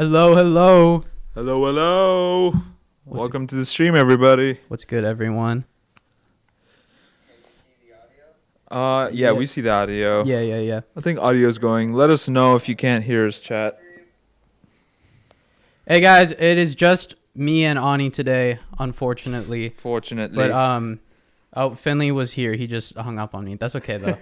Hello, hello. Hello, hello. Welcome to the stream, everybody. What's good, everyone? Yeah, we see the audio. Yeah. I think audio's going. Let us know if you can't hear us, chat. Hey, guys, it is just me and Ani today, unfortunately. Fortunately. But, Finlay was here. He just hung up on me. That's okay, though.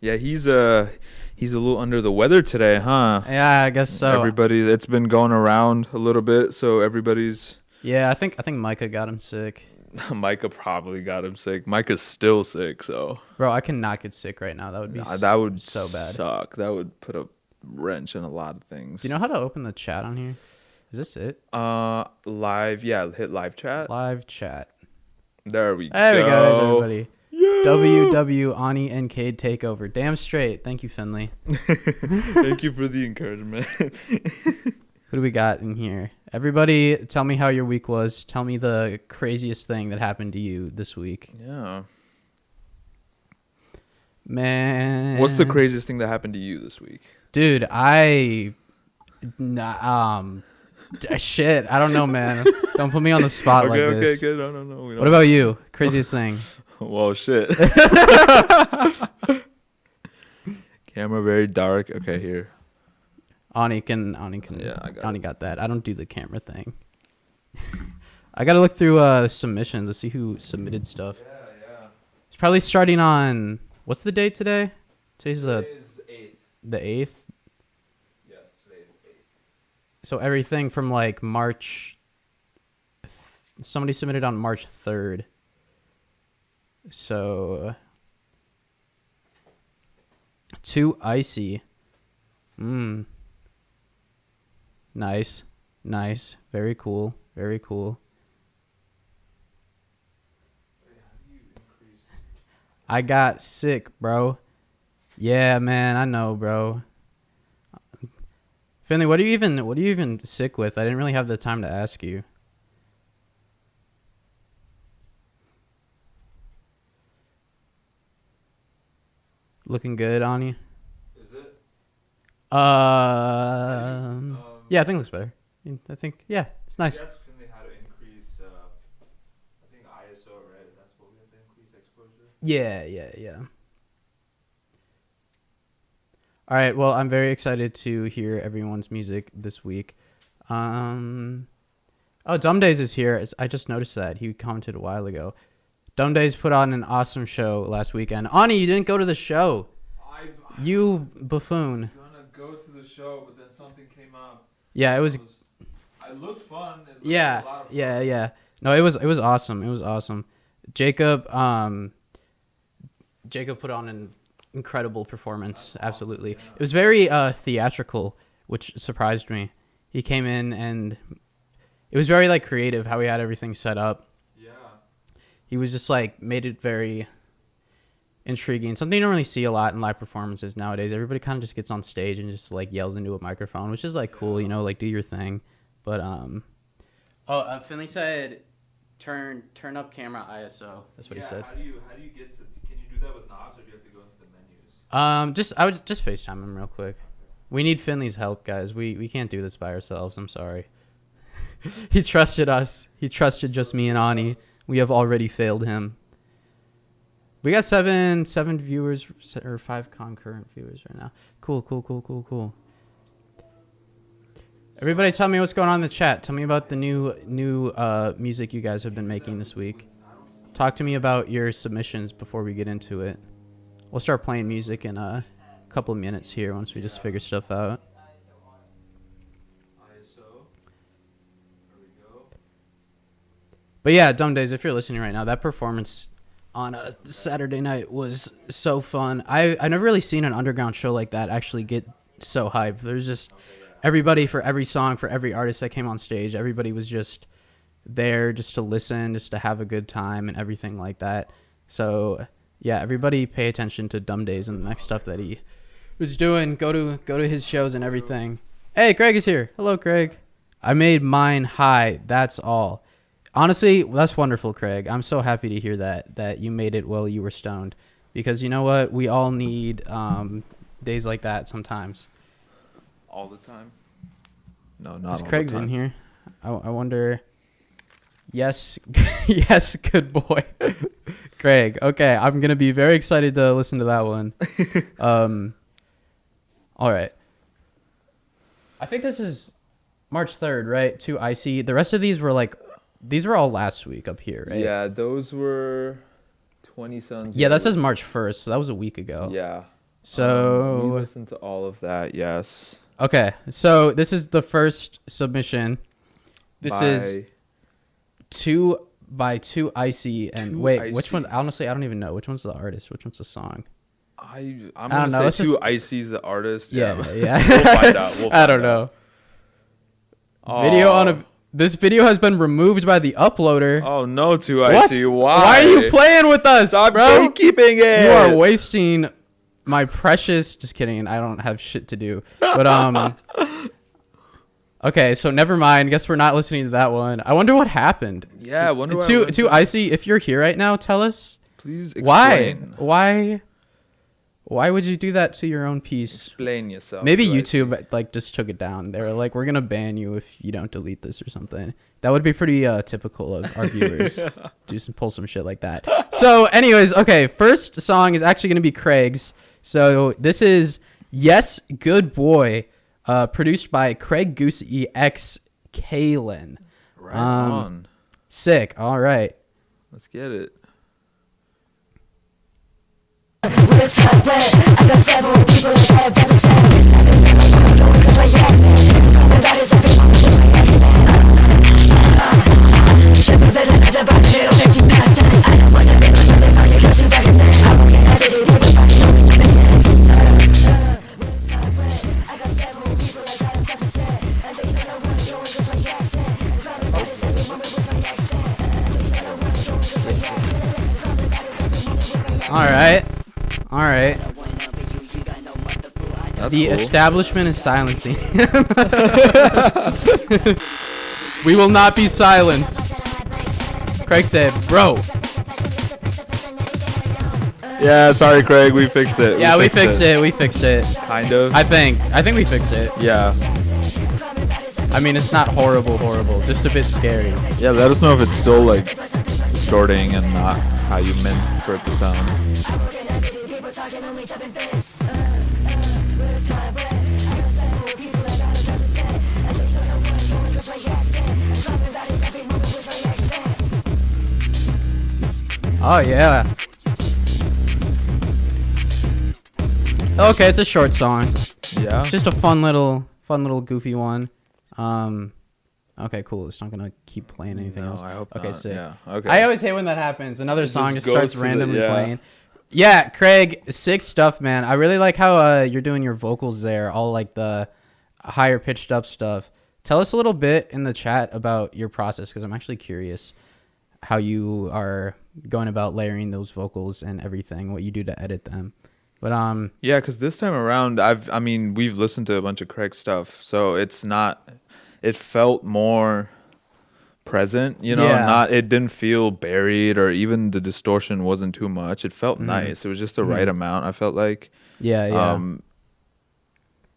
Yeah, he's a little under the weather today, huh? Yeah, I guess so. Everybody, it's been going around a little bit, so everybody's... Yeah, I think Micah got him sick. Micah probably got him sick. Micah's still sick, so... Bro, I cannot get sick right now. That would be that would so bad. Suck. That would put a wrench in a lot of things. Do you know how to open the chat on here? Is this it? Live. Yeah, hit live chat. Live chat. There we go. There we go, guys, everybody. Yeah. WW Ani and Cade takeover. Damn straight. Thank you, Finlay. Thank you for the encouragement. Who do we got in here? Everybody, tell me how your week was. Tell me the craziest thing that happened to you this week. Yeah. Man. What's the craziest thing that happened to you this week? Dude, shit, I don't know, man. Don't put me on the spot like this. Okay. No. What about you? Craziest thing? Well, shit. Camera very dark. Okay, here. Ani can. Yeah, I got Ani got that. I don't do the camera thing. I gotta look through submissions to see who submitted stuff. Yeah. It's probably starting on, what's the date today? Today's Today's 8th. the 8th. Yes, today's 8th. So everything from like March. Somebody submitted on March 3rd. So. Too icy. Nice. Very cool. I got sick, bro. Yeah, man, I know, bro. Finlay, what are you even sick with? I didn't really have the time to ask you. Looking good, Ani? Is it? Yeah, I think it looks better. I think, yeah, it's nice. Yes, Finlay had to increase, I think ISO, right? That's what we have to increase exposure. Yeah. All right, well, I'm very excited to hear everyone's music this week. Dumb Days is here. I just noticed that. He commented a while ago. Dumb Days put on an awesome show last weekend. Ani, you didn't go to the show. You buffoon. I was gonna go to the show, but then something came up. Yeah, it was. It looked fun. It looked Yeah, a lot of fun. yeah. No, it was awesome. Jacob put on an incredible performance. That's absolutely. awesome, yeah. It was very theatrical, which surprised me. He came in and it was very like creative how he had everything set up. Yeah. He was just like made it very intriguing. Something you don't really see a lot in live performances nowadays. Everybody kind of just gets on stage and just like yells into a microphone, which is like cool, like do your thing. But Finlay said turn up camera ISO. That's what he said. How do you get to? Can you do that with knobs, or do you have to go into the menus? I would just FaceTime him real quick. We need Finley's help, guys. We can't do this by ourselves. I'm sorry. He trusted us. He trusted just me and Ani. We have already failed him. We got seven viewers or 5 concurrent viewers right now. Cool. Everybody tell me what's going on in the chat. Tell me about the new music you guys have been making this week. Talk to me about your submissions before we get into it. We'll start playing music in a couple of minutes here once we just figure stuff out. ISO. There we go. But yeah, Dumb Days, if you're listening right now, that performance on a Saturday night was so fun. I never really seen an underground show like that actually get so hyped. There's just everybody for every song, for every artist that came on stage. Everybody was just there just to listen, just to have a good time and everything like that. So yeah, everybody pay attention to Dumb Days and the next stuff that he was doing. Go to his shows and everything. Hey, Greg is here. Hello, Greg. I made mine high. That's all. Honestly, that's wonderful, Craig. I'm so happy to hear that you made it while you were stoned. Because you know what? We all need days like that sometimes. All the time. No, not Because all Craig's the time. in here. I wonder. Yes, yes, good boy, Craig. Okay, I'm gonna be very excited to listen to that one. All right. I think this is March 3rd, right? Too icy. The rest of these were these were all last week up here, right? Yeah, those were 20 Suns. Yeah, that says March 1st, so that was a week ago. Yeah. So we listened to all of that. Yes. okay, so this is the first submission. This is 2 by 2 icy and wait, Icy. which one? Honestly, I don't even know which one's the artist, which one's the song. I'm I don't gonna know, say let's Two just- Icy's the artist. Yeah. We'll find out. I don't know. Video on this video has been removed by the uploader. Oh no, Two What? Icy. Why? Why are you playing with us, Stop bro? gatekeeping it. You are wasting my precious. Just kidding. I don't have shit to do. But Okay, so never mind. Guess we're not listening to that one. I wonder what happened. Yeah, I wonder why. Too icy. If you're here right now, tell us Please explain. Why would you do that to your own piece? Explain yourself. Maybe Two Icy. YouTube just took it down. They were like, we're gonna ban you if you don't delete this or something. That would be pretty typical of our viewers. Pull some shit like that. So, anyways, okay. First song is actually gonna be Craig's. So this is Yes, Good Boy, produced by Craig Goosey x Kalen. Right on. Sick. All right. Let's get it. It's hot wet. I got several people that have never said cause my yes that is everyone with my yes triple that the bottom middle makes you pass that I don't wanna be myself if I can you that is I won't get out of it if I can only to make this it's hot wet. I got several people that have never said and they don't know what I'm doing cause my yes that is everyone with my yes they don't know what I'm doing cause my yes All right. All right. That's The cool. establishment is silencing. We will not be silenced. Craig said, bro. Yeah, sorry, Craig. We fixed it. Yeah, we fixed it. We fixed it. Kind of. I think we fixed it. Yeah. I mean, it's not horrible. Just a bit scary. Yeah, let us know if it's still like distorting and not how you meant for it to sound. Oh yeah. Okay, it's a short song. Yeah. It's just a fun little goofy one. Okay, cool. It's not gonna keep playing anything else. I hope Okay, not. sick. Yeah. Okay. I always hate when that happens. Another It song just just starts goes to the- randomly yeah. playing. Yeah, Craig, sick stuff, man. I really like how you're doing your vocals there, all like the higher pitched up stuff. Tell us a little bit in the chat about your process, because I'm actually curious how you are going about layering those vocals and everything, what you do to edit them. But Yeah, because this time around, we've listened to a bunch of Craig stuff, so it's not. It felt more present, Yeah. it didn't feel buried, or even the distortion wasn't too much. It felt nice. It was just the right amount, I felt like. yeah.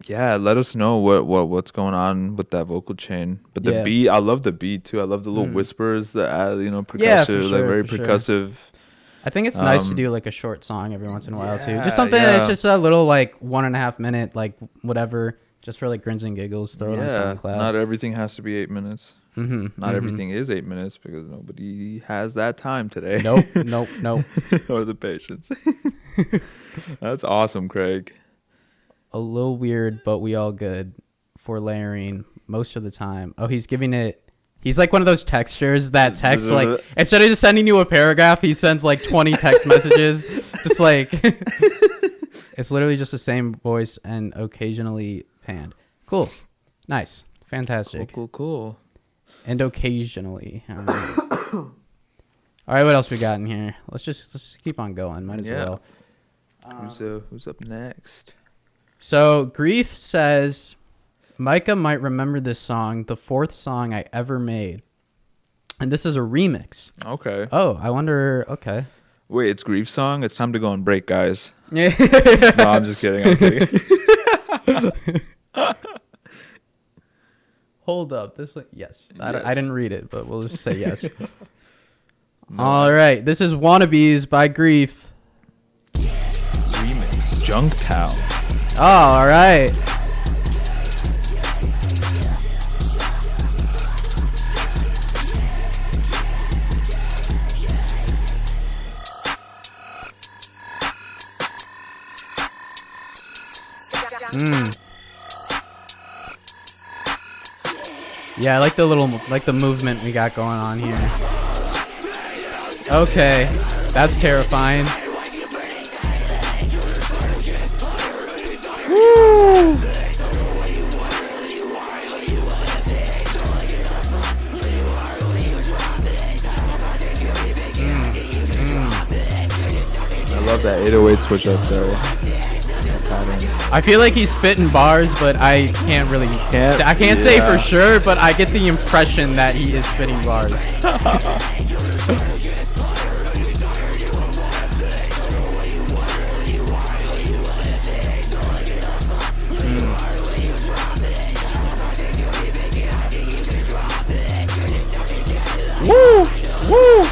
Yeah, let us know what's going on with that vocal chain. But the Yeah. beat, I love the beat too. I love the little whispers that add, percussive, Yeah, for like sure, very for sure. percussive. I think it's nice to do like a short song every once in a while too. Yeah, Just something that's yeah. just a little like 1.5 minute, like whatever, just for like grins and giggles. Throw it on SoundCloud. Not everything has to be 8 minutes. Mm-hmm. Not everything is 8 minutes, because nobody has that time today. Nope. Or the patience. That's awesome, Craig. A little weird, but we all good for layering most of the time. Oh, he's giving it. He's like one of those textures that text like instead of just sending you a paragraph, he sends like 20 text messages. Just like it's literally just the same voice and occasionally panned. Cool, nice, fantastic. Cool. And occasionally. All right, what else we got in here? Let's keep on going. Might as well. Who's up next? So Grief says, Micah might remember this song, the 4th song I ever made, and this is a remix. Okay. Oh, I wonder. Okay. Wait, it's Grief song? It's time to go on break, guys. Yeah. No, I'm just kidding. Hold up. This yes. Yes. I didn't read it, but we'll just say yes. All right. This is Wannabes by Grief. Remix Junktown. Oh, all right. Yeah, I like the movement we got going on here. Okay, that's terrifying. Woo! I love that 808 switch up there. I feel like he's spitting bars, but I can't really. I can't say for sure, but I get the impression that he is spitting bars. Woo! Woo!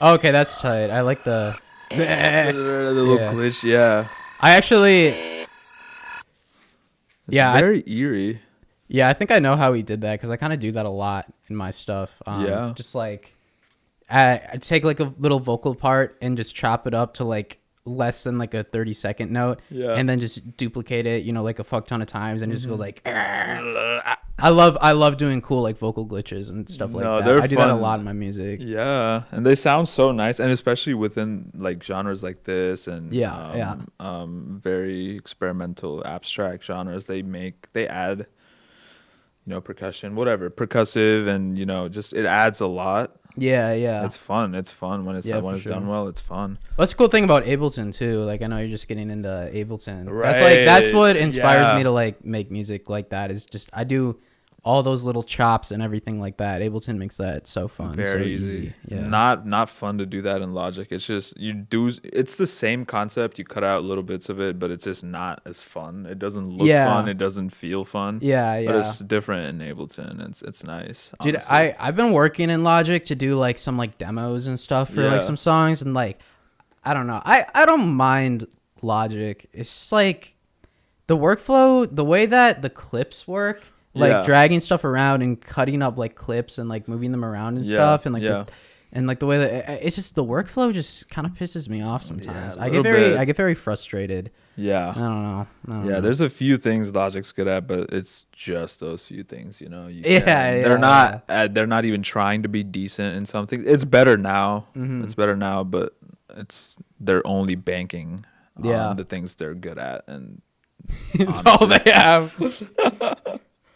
Okay, that's tight. I like the little glitch, yeah. I actually It's Yeah, very eerie. I think I know how he did that because I kind of do that a lot in my stuff. Yeah. Just like I take like a little vocal part and just chop it up to like less than like a 30-second note, Yeah. and then just duplicate it, like a fuck ton of times, and just go like. I love doing cool like vocal glitches and stuff like that. they're I do that a fun. lot in my music. Yeah, and they sound so nice, and especially within like genres like this and very experimental, abstract genres. They add, percussion, whatever, percussive, and just it adds a lot. Yeah. It's fun. It's fun when it's sure. done well. It's fun. What's the cool thing about Ableton too? Like I know you're just getting into Ableton. Right. That's what inspires Yeah. me to like make music like that. Is just I do all those little chops and everything like that. Ableton makes that so fun. Very so easy. Yeah. Not fun to do that in Logic. It's just it's the same concept. You cut out little bits of it, but it's just not as fun. It doesn't look fun. It doesn't feel fun. Yeah. But it's different in Ableton. It's nice. Dude, honestly. I've been working in Logic to do like some like demos and stuff for like some songs, and like I don't know. I don't mind Logic. It's just like the workflow, the way that the clips work, like dragging stuff around and cutting up like clips and like moving them around and stuff, and like the way that it's just the workflow just kind of pisses me off sometimes. Yeah, I get very frustrated. Yeah. I don't know. There's a few things Logic's good at, but it's just those few things, Yeah, they're not even trying to be decent in something. It's better now. Mm-hmm. It's better now, but they're only banking on the things they're good at, and It's all they have.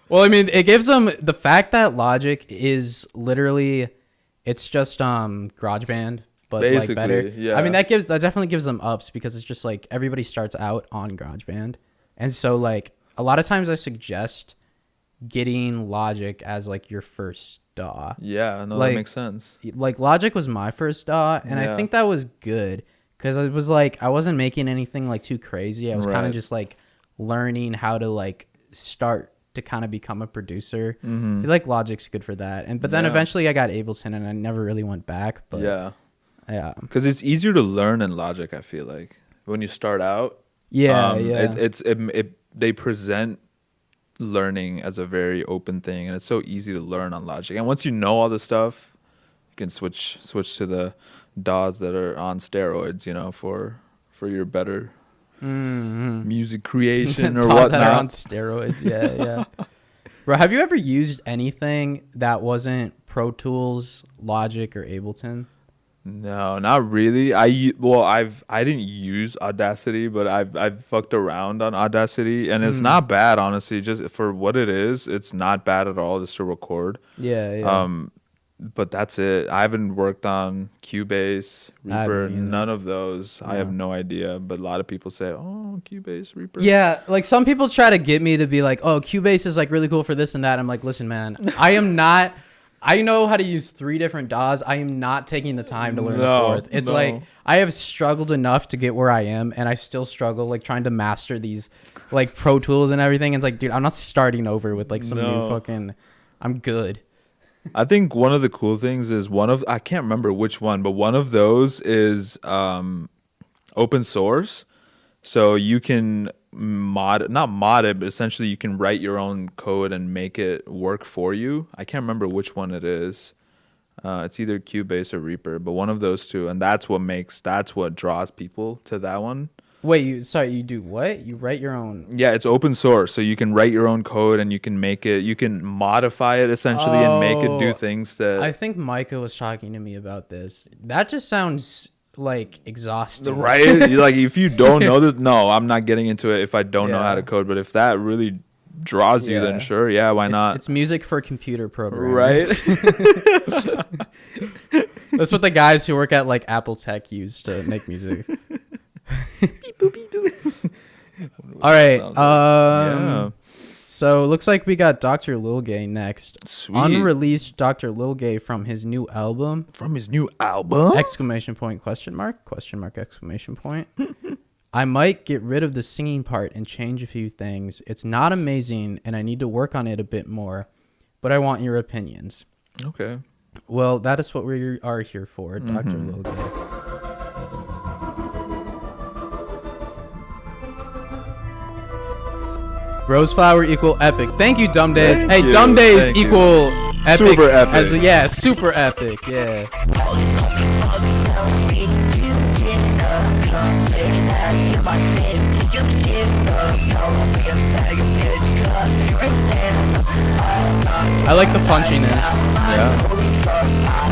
Well, I mean, it gives them the fact that Logic is literally, it's just GarageBand, but basically, like better. yeah. I mean, that definitely gives them ups because it's just like everybody starts out on GarageBand, and so like a lot of times I suggest getting Logic as like your first DAW. Yeah, no, Like- that makes sense. Like Logic was my first DAW, and I Yeah. think that was good because it was like I wasn't making anything like too crazy. I was kind Right. of just like learning how to like start to kind of become a producer. I feel like Logic's good for that. But then Yeah. eventually I got Ableton and I never really went back. But yeah, because it's easier to learn in Logic. I feel like when you start out, yeah. They present learning as a very open thing, and it's so easy to learn on Logic. And once you know all the stuff, you can switch to the DAWs that are on steroids, for your better music creation or DAWs that are on whatnot. steroids. Yeah. Bro, have you ever used anything that wasn't Pro Tools, Logic, or Ableton? No, not really. I didn't use Audacity, but I've fucked around on Audacity, and it's not bad, honestly. Just for what it is, it's not bad at all, just to record. Yeah. But that's it. I haven't worked on Cubase, I haven't Reaper, either. none of those. I have Yeah. no idea, but a lot of people say, "Oh, Cubase, Reaper." Yeah, like some people try to get me to be like, "Oh, Cubase is like really cool for this and that." I'm like, "Listen, man, I am not I know how to use 3 different DAWs. I am not taking the time to learn the No, 4th. It's no. like I have struggled enough to get where I am, and I still struggle like trying to master these like Pro Tools and everything. It's like, dude, I'm not starting over with like some new No. fucking. I'm good. I think one of the cool things is I can't remember which one, but one of those is open source. So you can not mod it, but essentially you can write your own code and make it work for you. I can't remember which one it is. It's either Cubase or Reaper, but one of those two. And that's what draws people to that one. Wait, you do what? You write your own? Yeah, it's open source, so you can write your own code and you can modify it essentially and make it do things that. I think Micah was talking to me about this. That just sounds like exhausting. Right? Like if you don't know this, no, I'm not getting into it if I don't know how to code. But if that really draws you, then sure, yeah, why not? It's music for computer programmers. Right? That's what the guys who work at like Apple Tech use to make music. All right. Yeah. So looks like we got Dr. Lil Gay next. Sweet. Unreleased Dr. Lil Gay from his new album. From his new album? Exclamation point, question mark, question mark, exclamation point. I might get rid of the singing part and change a few things. It's not amazing and I need to work on it a bit more, but I want your opinions. Okay. Well, that is what we are here for, Dr. Lil Gay. Roseflower equal epic. Thank you, Dumb Days. Thank Hey, you, Dumb Days thank you. equal epic. Super epic. Yeah, super epic. Yeah. I like the punchiness. Yeah.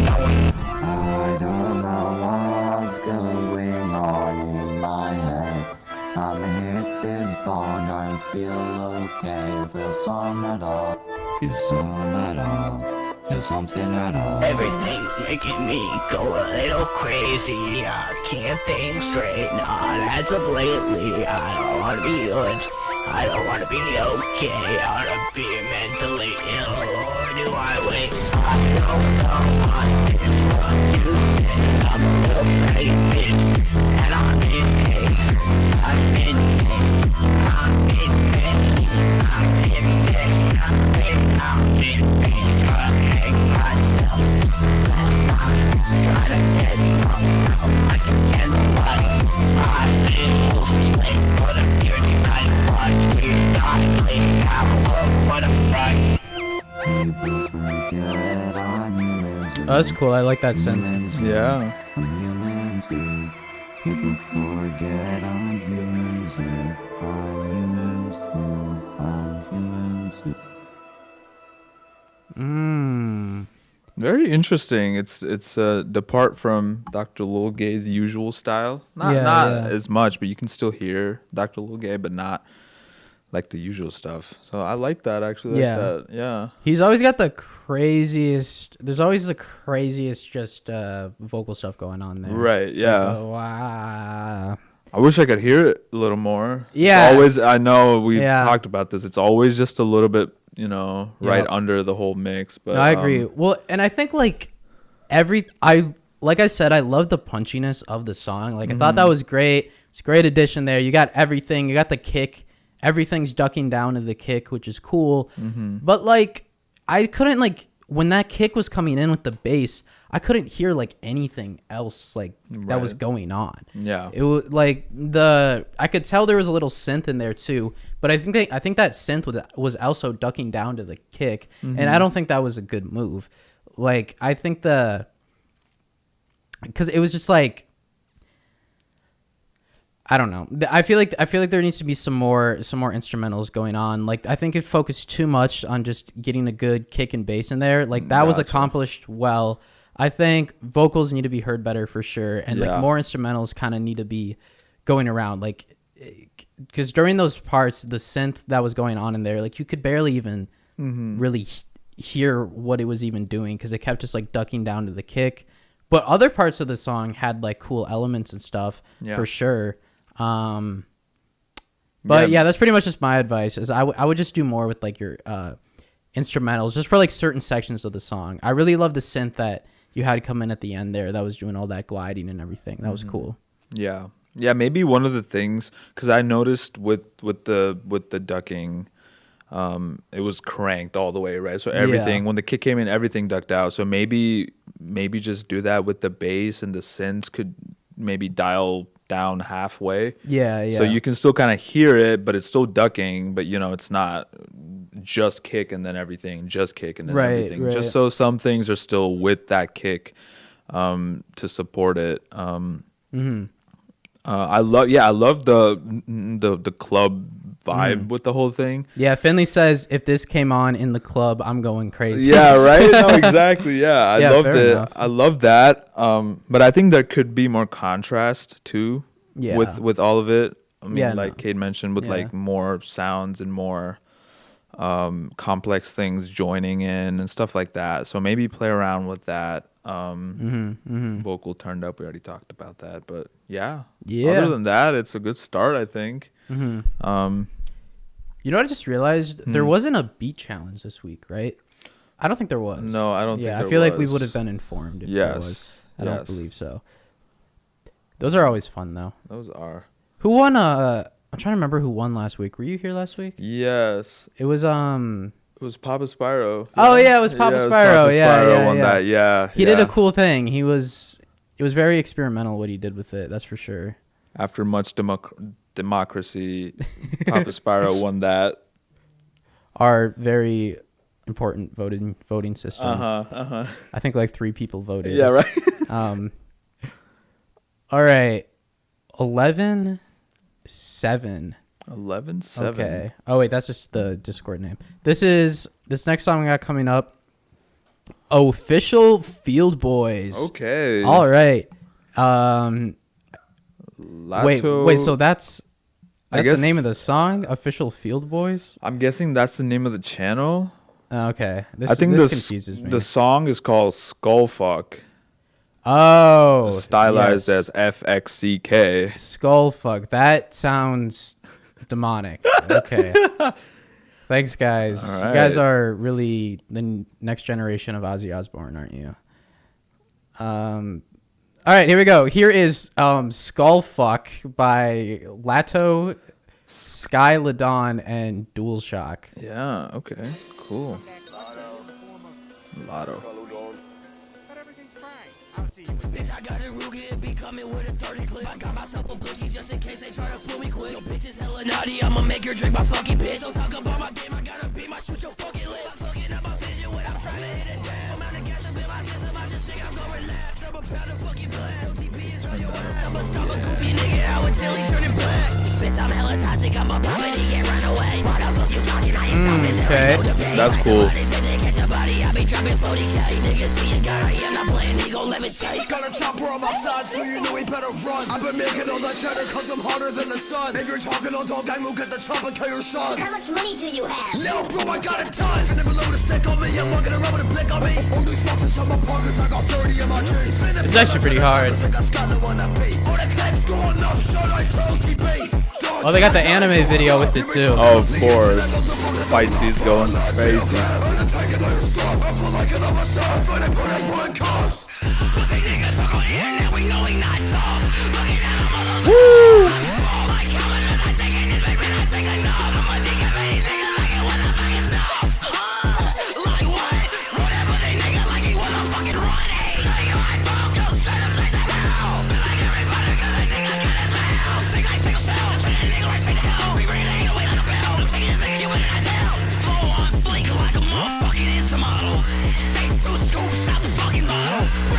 I don't know what's going on in my head. I'm hit this bone, I feel okay. Feel some at all. Feel some at all. Feel something at all. Everything's making me go a little crazy. I can't think straight, not as of lately. I don't wanna be good. I don't wanna be okay. I wanna be mentally ill. Or do I wait? I don't know what to say. I'm a little crazy, and I'm in pain. I'm in pain. I'm in pain. I'm in pain. I'm in pain. I'm in pain. People forget I'm human too. Oh, that's cool. I like that synth. Yeah. I'm human too. People forget I'm human too. I'm human too. I'm human too. Very interesting. It's depart from Dr. Lil Gay's usual style. Not Yeah. as much, but you can still hear Dr. Lil Gay, but not like the usual stuff. So I like that actually. Yeah. He's always got the craziest. There's always the craziest just vocal stuff going on there. Right. Yeah. So, wow. I wish I could hear it a little more. Yeah. It's always, I know we've Yeah. talked about this. It's always just a little bit, right Yep. under the whole mix. But No, I agree. Well, and I think like like I said, I love the punchiness of the song. Like I thought that was great. It's a great addition there. You got everything. You got the kick. Everything's ducking down to the kick, which is cool. But like I couldn't like when that kick was coming in with the bass, I couldn't hear like anything else like that was Right. going on. Yeah. It was like I could tell there was a little synth in there too, but I think that synth was also ducking down to the kick, and I don't think that was a good move. Like I think because it was just like, I don't know. I feel like there needs to be some more instrumentals going on. Like I think it focused too much on just getting a good kick and bass in there. Like that was accomplished well. I think vocals need to be heard better for sure, and like more instrumentals kind of need to be going around. Like because during those parts, the synth that was going on in there, like you could barely even really hear what it was even doing because it kept just like ducking down to the kick. But other parts of the song had like cool elements and stuff for sure. But yeah, that's pretty much just my advice is I would just do more with like your instrumentals just for like certain sections of the song. I really love the synth that you had come in at the end there that was doing all that gliding and everything. That was cool. Yeah, maybe one of the things, because I noticed with the ducking, it was cranked all the way, right? So everything when the kick came in, everything ducked out. So maybe just do that with the bass, and the synths could maybe dial down halfway. Yeah. So you can still kind of hear it, but it's still ducking, but it's not just kick and then everything, just kick and then everything. Right. Just so some things are still with that kick to support it. I love the club vibe with the whole thing. Yeah, Finlay says if this came on in the club, I'm going crazy. Yeah, right? No, exactly. Yeah, I loved it. Enough. I love that. But I think there could be more contrast too with all of it. I mean, like Cade mentioned, with like more sounds and more complex things joining in and stuff like that. So maybe play around with that. Vocal turned up. We already talked about that, but yeah. Other than that, it's a good start, I think. You know what I just realized? There wasn't a beat challenge this week, right? I don't think there was. No, I don't think there was. I feel like we would have been informed if there was. I don't believe so. Those are always fun, though. Those are. Who won? I'm trying to remember who won last week. Were you here last week? Yes. It was It was Papa Spyro. Oh yeah, it was Papa Spyro. Spyro won that. Yeah. He did a cool thing. It was very experimental what he did with it. That's for sure. After much democracy, Papa Spyro won that. Our very important voting system. I think like 3 people voted. Yeah, right. All right. 11-7. 11-7. Okay. Oh wait, that's just the Discord name. This next song we got coming up. Official Field Boys. Okay. All right. Lato, wait. So that's the name of the song. Official Field Boys. I'm guessing that's the name of the channel. Okay. I think this confuses me. The song is called Skullfuck. Oh. Stylized as FXCK. Skullfuck. That sounds demonic. Okay. Thanks, guys. All right. You guys are really the next generation of Ozzy Osbourne, aren't you? All right, here we go. Here is Skullfuck by Lato, Sky Ladon, and DualShock. Yeah, okay. Cool. Lotto. Bitch, I got it Ruger, it be coming with a 30 clip. I got myself a bookie just in case they try to fool me quick. Yo, bitch is hella naughty, I'ma make her drink my fucking piss. Don't talk about my game, I gotta beat my shoot your fucking lip. I'm fucking up my vision when I'm trying to hit it down. I'm the gas up in my system, I just think I'm going laps. I'm about to fucking blast. LTP is on your ass. I'ma stop a goofy nigga out until he turning black. Bitch, I'm hella toxic, I'm a pop and he can't run away. Why the fuck you talking? I ain't stopping there. Okay. That's cool. I be dropping 40K. Niggas see it, God, I am not playing, he gon' levitate. Got a chopper on my side, so you know he better run. I've been making all that cheddar cause I'm hotter than the sun. If you're talking on dog gang, we'll get the chopper, kill your son. How much money do you have? Lil' bro, I got a ton. Finna below the stick on me, I'm walking around with a blick on me. Only socks and my pockets, I got 30 in my jeans. It's actually pretty hard. Oh, they got the anime video with it too. Oh, of course. The fight scene's going crazy. Woo!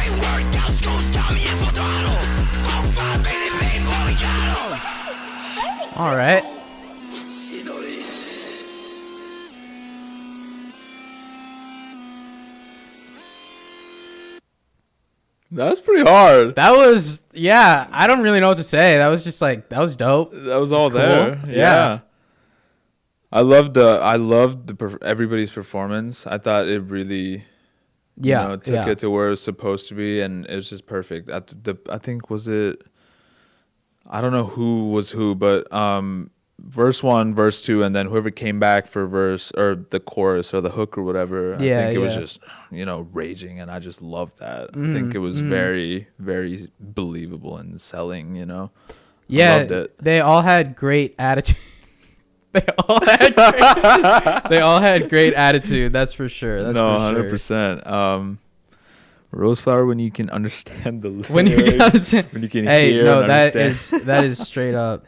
Great workout, schools got me in full throttle. 4-5 basic people, we got 'em. All right. That's pretty hard. That was, yeah, I don't really know what to say. That was just like, that was dope. That was all Cool. there. Yeah. Yeah. I loved everybody's performance. I thought it really, Yeah. took it to where it was supposed to be, and it was just perfect. I think I don't know who was who, but verse 1, verse 2, and then whoever came back for verse or the chorus or the hook or whatever. I think it was just raging, and I just loved that. I think it was very, very believable and selling. I loved it. They all had great attitude. They all had great attitude. That's for sure. That's No, for sure. 100%. Roseflower, when you can understand the lyrics, When you can understand. when you can Hey, hear no, and understand. that is straight up.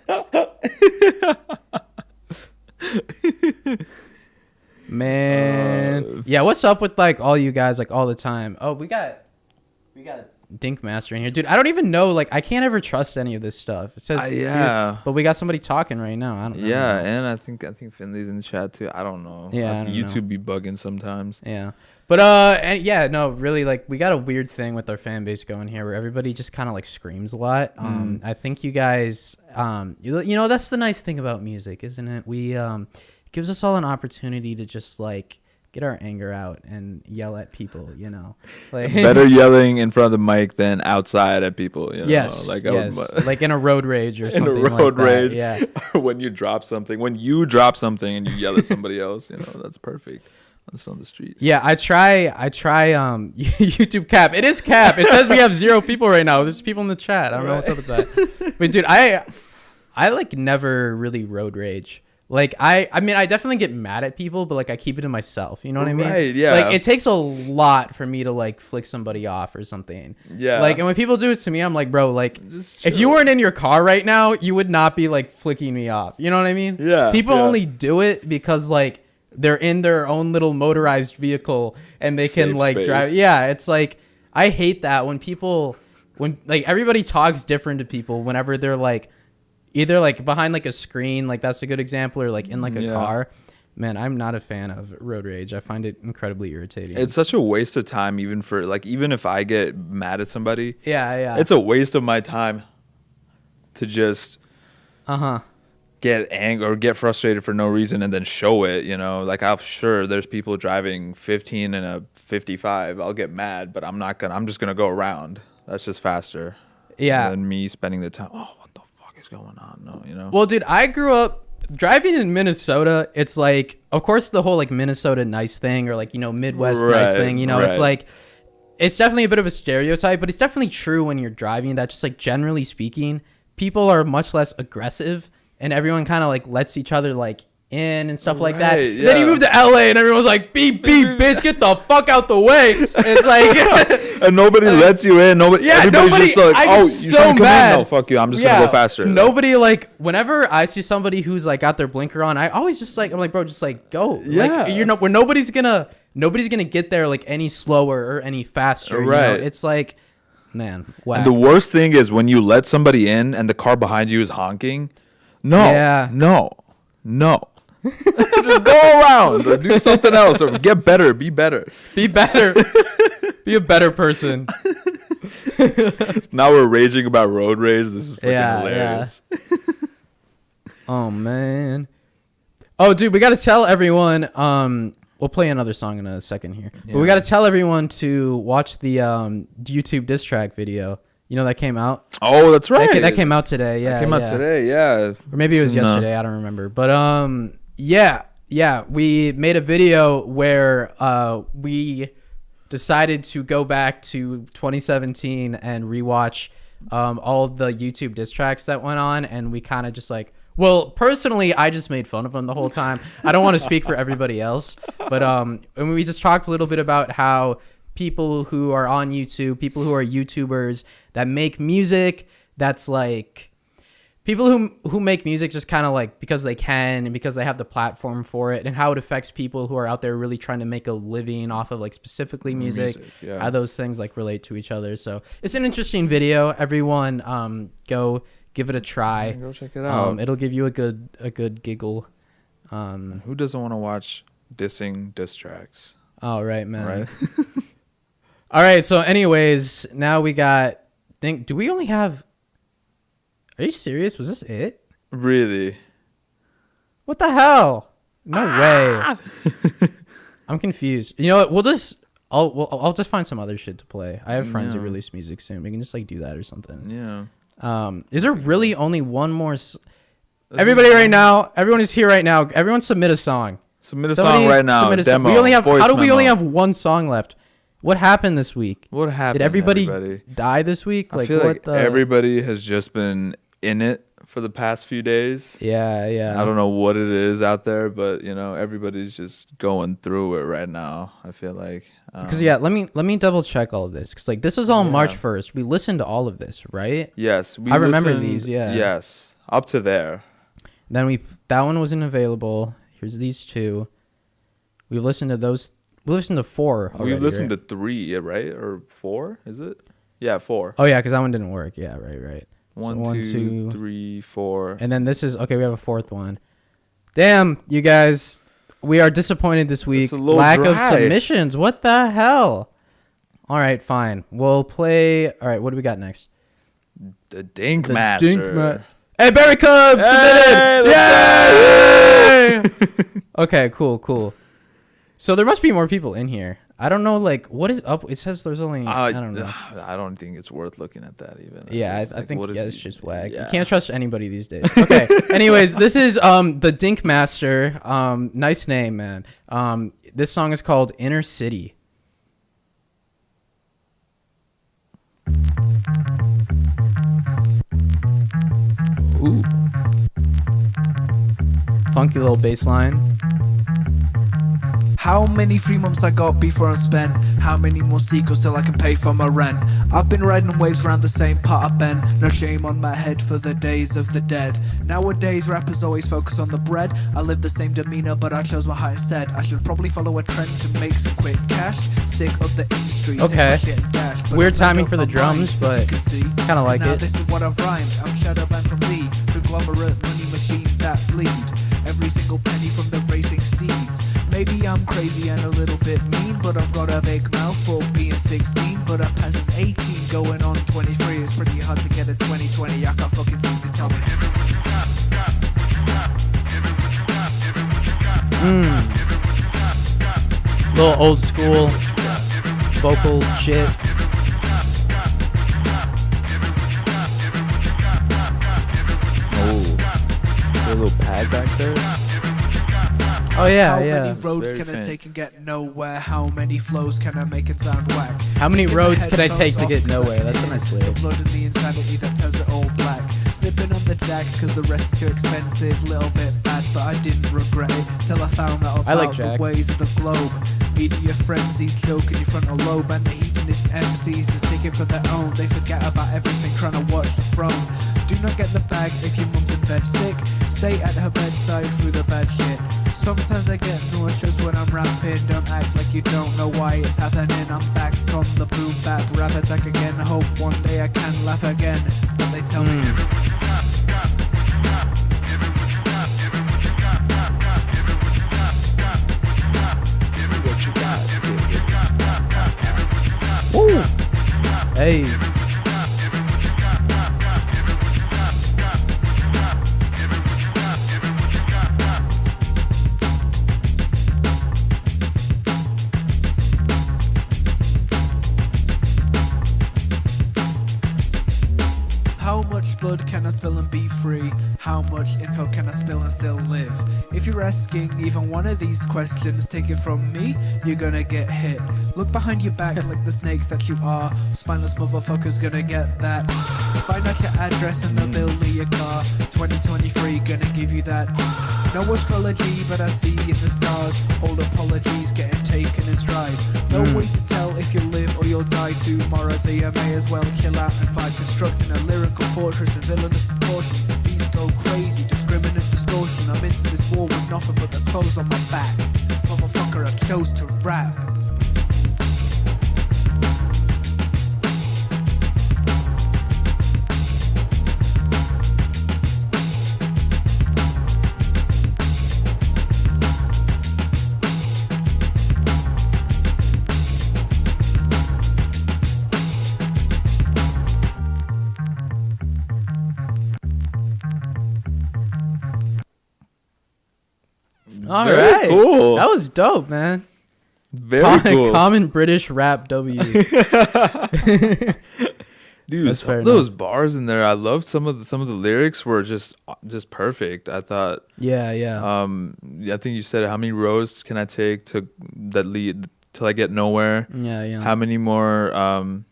Man, yeah. What's up with like all you guys like all the time? Oh, we got Dink Master in here, dude. I don't even know. Like, I can't ever trust any of this stuff. It says but we got somebody talking right now. I don't know. Yeah, and I think Finlay's in the chat too. I don't know. Yeah, I don't YouTube know. be bugging sometimes. Yeah. But and yeah, no, really, like we got a weird thing with our fan base going here where everybody just kind of like screams a lot. I think you guys that's the nice thing about music, isn't it? We it gives us all an opportunity to just like get our anger out and yell at people, Like Better yelling in front of the mic than outside at people, Yes. Like like in a road rage or in something a road like rage. that. Yeah. When you drop something and you yell at somebody else, that's perfect. That's on the street. Yeah, I try YouTube cap. It is cap. It says we have 0 people right now. There's people in the chat. I don't know what's up with that. But dude, I like never really road rage. Like I mean I definitely get mad at people, but like I keep it to myself. You know what I mean? Right, yeah. Like it takes a lot for me to like flick somebody off or something. Yeah. Like and when people do it to me, I'm like, bro, like Just if you chill. weren't in your car right now, you would not be like flicking me off. You know what I mean? Yeah, People yeah. only do it because like they're in their own little motorized vehicle and they can Safe like space. drive. Yeah, it's like I hate that when like everybody talks different to people whenever they're like either like behind like a screen, like that's a good example, or like in like a Yeah. car. Man, I'm not a fan of road rage. I find it incredibly irritating. It's such a waste of time, even if I get mad at somebody. yeah. It's a waste of my time to just Uh-huh. get angry or get frustrated for no reason and then show it. Like I'm sure there's people driving 15 and a 55. I'll get mad, but I'm just gonna go around. That's just faster Yeah. than me spending the time. Oh, what the fuck is going on? No, Well, dude, I grew up driving in Minnesota. It's like, of course, the whole like Minnesota nice thing or like, Midwest nice Right, thing, it's right. like, it's definitely a bit of a stereotype, but it's definitely true when you're driving that just like generally speaking, people are much less aggressive and everyone kind of like lets each other like in and stuff like that. Right, And then you yeah. move to LA and everyone's like, beep, beep, bitch, get the fuck out the way. And it's like, and nobody lets you in. Everybody's nobody. just like, I oh, get you're so trying to come mad. in? No, fuck you. I'm just gonna go faster. Nobody like whenever I see somebody who's like got their blinker on, I always just like I'm like, bro, just like go. Yeah. Like where nobody's gonna get there like any slower or any faster. Right. It's like, man, wow. And the worst thing is when you let somebody in and the car behind you is honking. No, Yeah. no. Just go around or do something else or get better. Be better. Be better. Be a better person. Now we're raging about road rage. This is freaking hilarious. Oh man. Oh dude, we gotta tell everyone. We'll play another song in a second here, but we gotta tell everyone to watch the YouTube diss track video. That came out. Oh, that's right. That came out today. Yeah, That came out today. Yeah. or maybe it was yesterday. I don't remember. But yeah, we made a video where we decided to go back to 2017 and rewatch all of the YouTube diss tracks that went on, and we kind of just like. Well, personally, I just made fun of them the whole time. I don't want to speak for everybody else, but and we just talked a little bit about how people who are on YouTube, people who are YouTubers that make music that's like people who make music just kind of like because they can and because they have the platform for it, and how it affects people who are out there really trying to make a living off of like specifically music. Yeah. How those things like relate to each other. So it's an interesting video. Everyone, go give it a try. Go check it out. It'll give you a good giggle. Who doesn't want to watch dissing diss tracks? Oh, right, man. Right. All right. So, anyways, now we got. Do we only have? Are you serious? Was this it? Really? What the hell? No way. I'm confused. You know what? I'll just find some other shit to play. I have friends who release music soon. We can just like do that or something. Yeah. Is there really only one more? Everybody right now, everyone is here right now. Everyone submit a song. Submit a song right now. Demo. We only have. Voice How do we only memo. have one song left? What happened this week? What happened? Did everybody die this week? I Like feel what like everybody has just been in it for the past few days. Yeah. I don't know what it is out there, but you know, everybody's just going through it right now. I feel like because let me double check all of this because like this was all March 1st. We listened to all of this, right? Yes, I remember these. Yeah. Yes, up to there. Then that one wasn't available. Here's these two. We listened to those. We listened to 4 already, We listened right? to 3, yeah, right? Or 4? Is it? Yeah, 4. Oh yeah, because that one didn't work. Yeah, right. One, So 2, 3, 4. And then this is okay. We have a 4th one. Damn, you guys, we are disappointed this week. a little Lack of dry. submissions. What the hell? All right, fine. We'll play. All right, what do we got next? The Dink The Master. Dink Hey, Barry Cub Hey, submitted. Yay! Okay, cool. So there must be more people in here. I don't know, like, what is up? It says there's only, I don't know. I don't think it's worth looking at that even. Yeah, It's just I like, think what is it's he- just whack. yeah. You can't trust anybody these days. Okay. Anyways, this is the Dink Master. Nice name, man. This song is called Inner City. Ooh. Funky little bass line. How many 3 months I got before I'm spent? How many more sequels till I can pay for my rent? I've been riding waves around the same part I've been. No shame on my head for the days of the dead. Nowadays rappers always focus on the bread. I live the same demeanor but I chose my heart instead. I should probably follow a trend to make some quick cash. Stick up the industry, take Okay. my shit and dash. But Weird I've made timing up for the my drums, mind, but as you can see. kinda like Now it. this is what I've rhymed. I'm Shadow Band from Lee. Conglomerate money machines that bleed. Every single penny from the racing steeds. Maybe I'm crazy and a little bit mean, but I've got a big mouth for being 16. But I pass as 18, going on 23. It's pretty hard to get a 2020. I can't fucking seem to tell me. Little old school vocal shit. Oh. Is there a little pad back there? Oh yeah, How yeah. many roads Very can I faint. take and get nowhere? How many flows can I make and sound whack? How many Taking my roads can I headphones take to off get 'cause I nowhere? can That's a hear nice the lyric. blood in the insanity that turns it all black. Slipping on the jack cause the rest is too expensive. Little bit bad but I didn't regret it till I found out about I like Jack. the ways of the globe. Media frenzies choking your frontal lobe, and the hedonist MCs just taking for their own. They forget about everything trying to watch the throne. Do not get the bag if your mum's in bed sick. Stay at her bedside through the bad shit. Sometimes I get nauseous when I'm rapping. Don't act like you don't know why it's happening. I'm back on the boom bap rap attack again. I hope one day I can laugh again. But they tell me What you got? Woo! Hey. how much blood can I spill and be free? How much info can I spill and still live? If you're asking even one of these questions, take it from me, you're gonna get hit. Look behind your back like the snake that you are. Spineless motherfucker's gonna get that. Find out your address and the bill of your car. 2023 gonna give you that. No astrology, but I see in the stars. All apologies getting taken in stride. No way to tell if you'll live or you'll die tomorrow, so you may as well chill out and vibe. Constructing a lyrical fortress of villainous proportions. These go crazy. Discriminate, distortion. I'm into this war with nothing but the clothes on my back. Motherfucker, I chose to rap. All Very right, cool. that was dope, man. Very cool. Common British rap W. Dude, That's some fair of those bars in there, I loved some of the lyrics were just perfect. I thought, Yeah. I think you said, how many roads can I take to that lead till I get nowhere? Yeah. How many more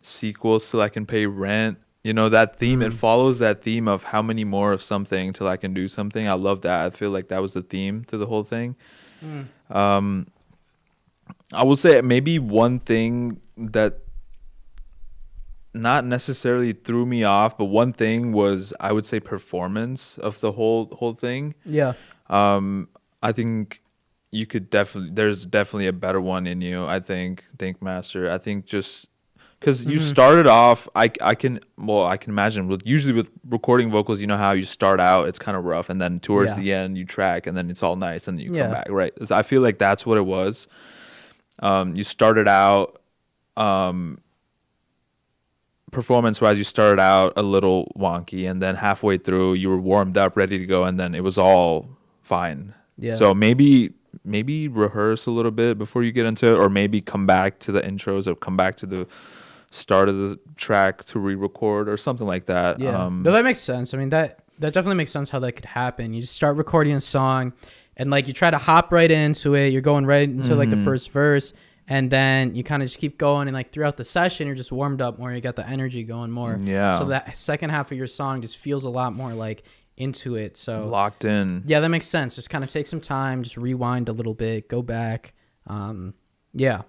sequels till I can pay rent? You know, that theme, it follows that theme of how many more of something till I can do something. I love that. I feel like that was the theme to the whole thing. I will say maybe one thing that not necessarily threw me off, but one thing was, I would say, performance of the whole thing. Yeah. I think you could there's definitely a better one in you, I think, Master. I think just because you started off, I can imagine usually with recording vocals, you know how you start out, it's kind of rough, and then towards the end you track, and then it's all nice, and then you come back, right? So I feel like that's what it was. You started out, performance-wise, you started out a little wonky, and then halfway through you were warmed up, ready to go, and then it was all fine. Yeah. So maybe rehearse a little bit before you get into it, or maybe come back to the intros, or come back to the start of the track to re-record or something like that. Yeah. No, that makes sense. I mean, that definitely makes sense how that could happen. You just start recording a song, and like you try to hop right into it. You're going right into like the first verse, and then you kind of just keep going, and like throughout the session, you're just warmed up more. You got the energy going more. Yeah. So that second half of your song just feels a lot more like into it. So Locked in. yeah, that makes sense. Just kind of take some time, just rewind a little bit, go back. Yeah.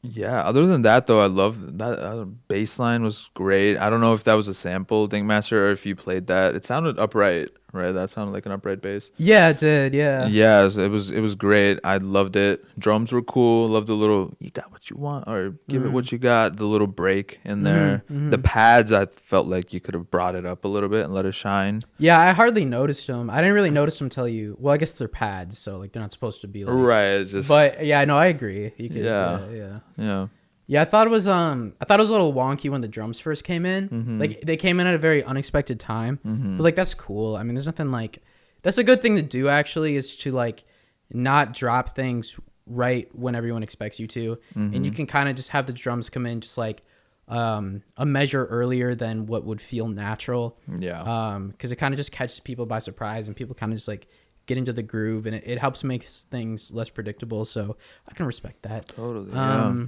Yeah, other than that, though, I love that bass line was great. I don't know if that was a sample, Dinkmaster, or if you played that. It sounded upright, right? That sounded like an upright bass. Yeah, it did. Yeah. Yeah, it was great. I loved it. Drums were cool. Loved the little "you got what you want" or "give it what you got." The little break in there. The pads, I felt like you could have brought it up a little bit and let it shine. Yeah, I hardly noticed them. I didn't really notice them till you. Well, I guess they're pads, so like they're not supposed to be like. Right. It's just. But yeah, no, I agree. You could. Yeah. Yeah. Yeah. Yeah, I thought it was a little wonky when the drums first came in. Like they came in at a very unexpected time. But like that's cool. I mean, there's nothing like that's a good thing to do actually, is to like not drop things right when everyone expects you to. And you can kind of just have the drums come in just like a measure earlier than what would feel natural. Yeah. Because it kind of just catches people by surprise, and people kind of just like get into the groove, and it helps make things less predictable. So I can respect that. Totally. Yeah.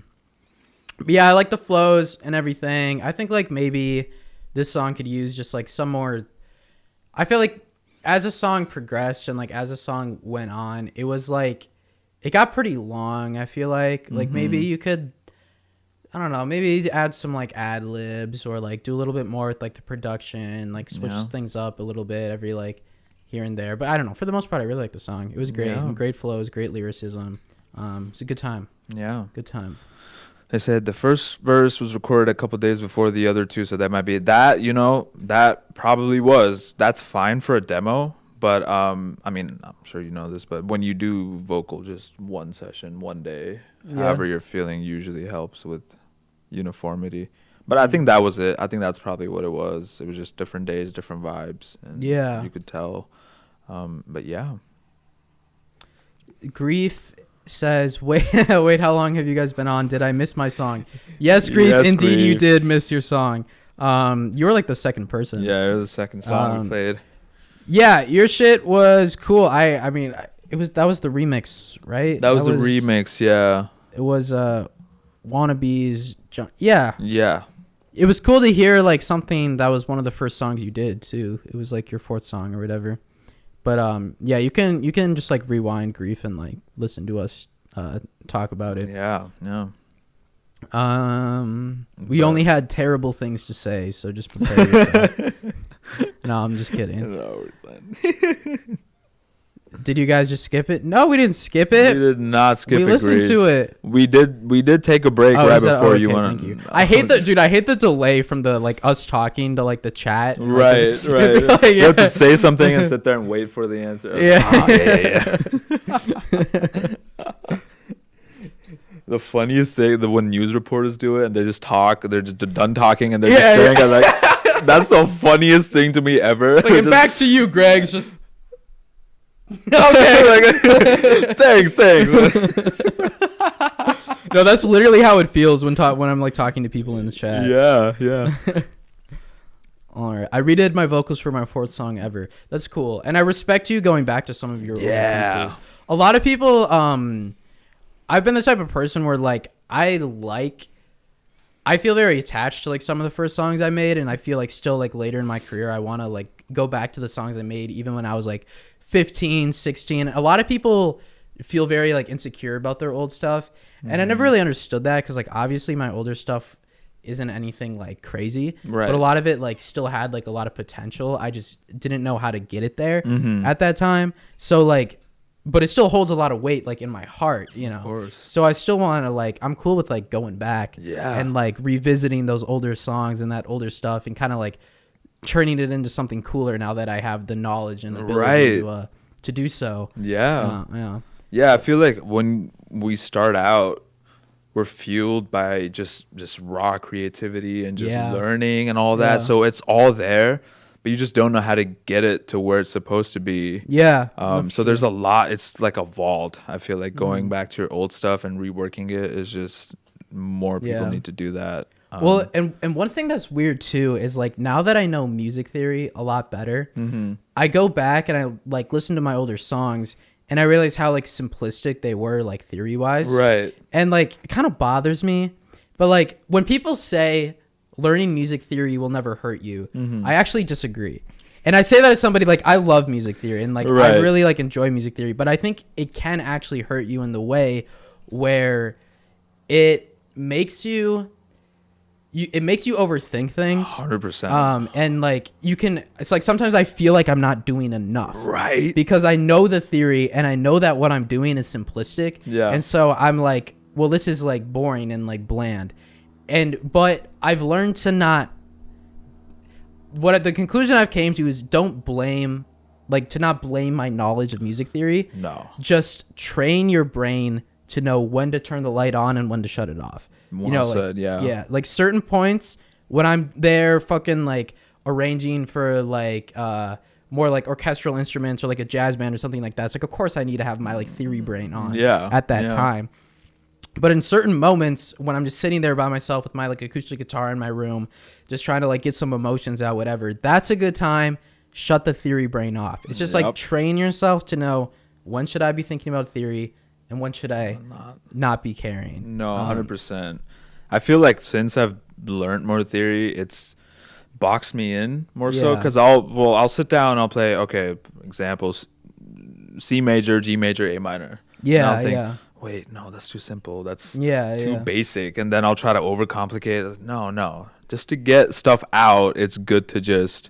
But yeah, I like the flows and everything. I think like maybe this song could use just like some more. I feel like as a song progressed and like as a song went on, it was like it got pretty long. I feel like maybe you could, I don't know, maybe add some like ad libs, or like do a little bit more with like the production, like switch things up a little bit every like here and there. But I don't know. For the most part, I really like the song. It was great. Yeah. Great flows, great lyricism. It's a good time. Yeah. Good time. They said the first verse was recorded a couple days before the other two, so that might be that. You know, that probably was. That's fine for a demo, but I mean, I'm sure you know this, but when you do vocal, just one session, one day, however you're feeling, usually helps with uniformity. But I think that was it. I think that's probably what it was. It was just different days, different vibes, and you could tell. But yeah, Grief says, wait, how long have you guys been on? Did I miss my song? Yes, Grief, Yes, indeed you Grief. did miss your song. You were like the second person. yeah, it was the second song we played. Yeah, your shit was cool. I mean, that was the remix, right? That was the remix. Yeah, It was Wannabes. Yeah. yeah. It was cool to hear like something that was one of the first songs you did too. It was like your fourth song or whatever. But yeah, you can just like rewind Grief and like listen to us talk about it. Yeah, yeah. We only had terrible things to say, so just prepare yourself. No, I'm just kidding. No, we're playing. Did you guys just skip it? No, we didn't skip We it. did not skip it. We listened to it. We did take a break Oh, right is that- before oh, you okay, went. thank you. I hate the delay from the like us talking to like the chat. and, Right, like, right. like, You have to say something and sit there and wait for the answer. Yeah. Yeah. The funniest thing, when news reporters do it and they just talk, they're just done talking and they're just staring at like, that's the funniest thing to me ever. Like, and Just- back to you, Greg. It's just okay. Thanks. no. That's literally how it feels when I'm like talking to people in the chat. Yeah. All right, I redid my vocals for my 4th song ever. That's cool, and I respect you going back to some of your older pieces. A lot of people, I've been the type of person where like I feel very attached to like some of the first songs I made, and I feel like still like later in my career I want to like go back to the songs I made even when I was like 15, 16. A lot of people feel very like insecure about their old stuff, and I never really understood that because like obviously my older stuff isn't anything like crazy, Right. but a lot of it like still had like a lot of potential. I just didn't know how to get it there at that time. So like, but it still holds a lot of weight like in my heart, you know. Of course. So I still want to like, I'm cool with like going back Yeah. and like revisiting those older songs and that older stuff and kind of like turning it into something cooler now that I have the knowledge and ability to do so. Yeah. Yeah, I feel like when we start out, we're fueled by just raw creativity and just learning and all that. Yeah. So it's all there, but you just don't know how to get it to where it's supposed to be. Yeah. So there's a lot. It's like a vault. I feel like going back to your old stuff and reworking it is just more people need to do that. Well, and one thing that's weird too is like now that I know music theory a lot better, I go back and I like listen to my older songs and I realize how like simplistic they were like theory wise. Right. And like it kind of bothers me. But like when people say learning music theory will never hurt you, I actually disagree. And I say that as somebody like I love music theory and like I really like enjoy music theory, but I think it can actually hurt you in the way where it makes you overthink things. 100%. And like it's like sometimes I feel like I'm not doing enough. Right. Because I know the theory and I know that what I'm doing is simplistic. Yeah. And so I'm like, well, this is like boring and like bland. But I've learned to not, the conclusion I've came to is to not blame my knowledge of music theory. No. Just train your brain to know when to turn the light on and when to shut it off. Yeah, like certain points when I'm there fucking like arranging for like more like orchestral instruments or like a jazz band or something like that. It's like of course I need to have my like theory brain on at that time. But in certain moments when I'm just sitting there by myself with my like acoustic guitar in my room, just trying to like get some emotions out, whatever, that's a good time. Shut the theory brain off. It's just like train yourself to know when should I be thinking about theory and when should I not be caring. No, 100%. I feel like since I've learned more theory, it's boxed me in more so because I'll sit down and I'll play, okay, examples, C major, G major, A minor. Wait, no, that's too simple. That's too basic. And then I'll try to overcomplicate it. No. Just to get stuff out, it's good to just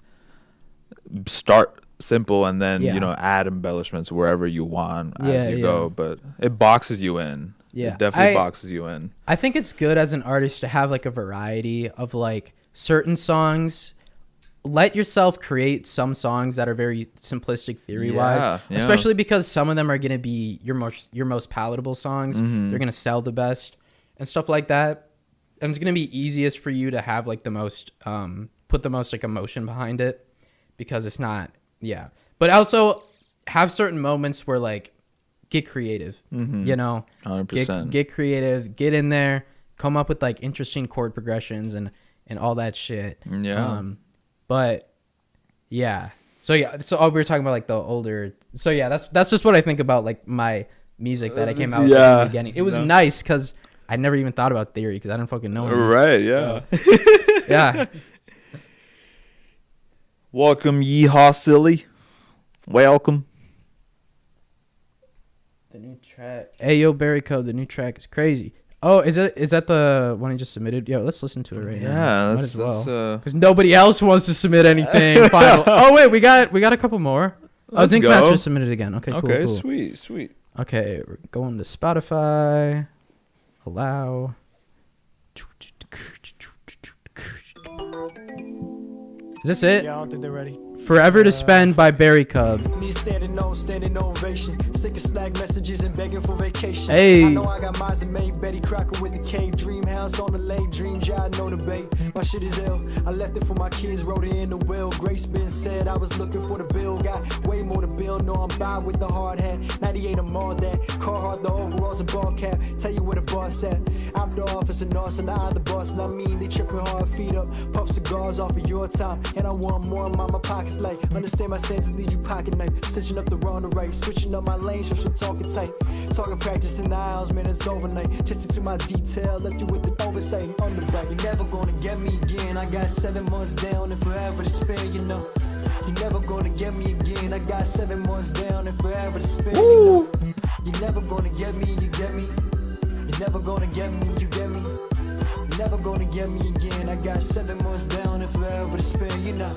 start simple and then, add embellishments wherever you want as you go. But it boxes you in. Yeah. It definitely boxes you in. I think it's good as an artist to have like a variety of like certain songs. Let yourself create some songs that are very simplistic theory-wise, especially because some of them are going to be your most palatable songs. They're going to sell the best and stuff like that. And it's going to be easiest for you to have like the most, put the most like emotion behind it because it's not, But also have certain moments where like get creative, 100%. Get creative, get in there, come up with like interesting chord progressions and all that shit. But so we were talking about like the older. So that's just what I think about like my music that I came out with in the beginning. It was nice because I never even thought about theory because I didn't fucking know anything. Right? Yeah. So, Welcome, yeehaw, silly. Welcome. The new track. Hey yo, Barry Code. The new track is crazy. Oh, is that the one I just submitted? Yeah, let's listen to it right now. Yeah, Might as well. that's Because nobody else wants to submit anything. Final. Oh wait, we got a couple more. Let's Zinc go. Master submitted again. Okay, cool. okay, Cool. sweet. Okay, we're going to Spotify. Allow. Is this it? Yeah, I don't think they're ready. Forever to Spend by Berry Cub. Me standing ovation. Sick of Slack messages and begging for vacation. Hey. I know I got mines and made Betty Crocker with the Cade. Dream house on the lake, dream job, no debate. My shit is ill. I left it for my kids, wrote it in the will. Grace been said I was looking for the bill. Got way more to build. No, I'm by with the hard hat. 98, I'm all that. Carhartt, the overalls, and ball cap. Tell you where the boss at. I'm the officer, Norse, and I the boss. And I mean, they tripping hard, feet up. Puff cigars off of your time. And I want more, my pockets light. Understand my senses, leave you pocket knife. Stitching up the wrong to right. Switching up my lanes from some talking tight. Talking practice in the aisles, man, it's overnight. Testing to my detail, left you with the oversight and underbite. You're never gonna get me again. I got 7 months down and forever to spend, you know. You're never gonna get me again. I got 7 months down and forever to spend, you know. You're never gonna get me, you get me. You're never gonna get me, you get me. You're never gonna get me again. I got 7 months down and forever to spend, you know.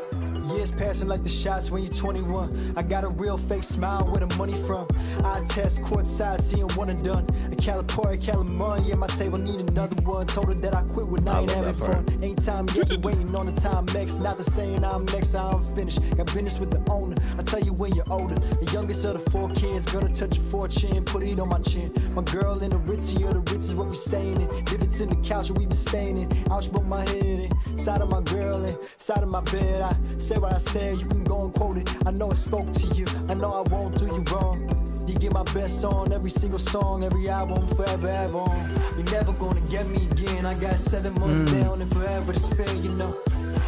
Years passing like the shots when you're 21. I got a real fake smile, where the money from? I test courtside, seeing one and done. A Calipari, Calamon, yeah, my table need another one. Told her that I quit when I ain't having fun. Ain't time yet, waiting on the time next. Not the saying I'm next, I'm finished. Got business with the owner. I tell you when you're older. The youngest of the 4 kids, gonna touch a fortune, put it on my chin. My girl in the ritzy of the rich is what we staying in. Divots in the couch where we been staying in. Ouch, but my head in. Side of my girl in, side of my bed. I say what I said, you can go and quote it. I know it spoke to you, I know I won't do you wrong. You get my best on every single song, every album, forever, ever on. You're never gonna get me again. I got 7 months down and forever to spend, you know.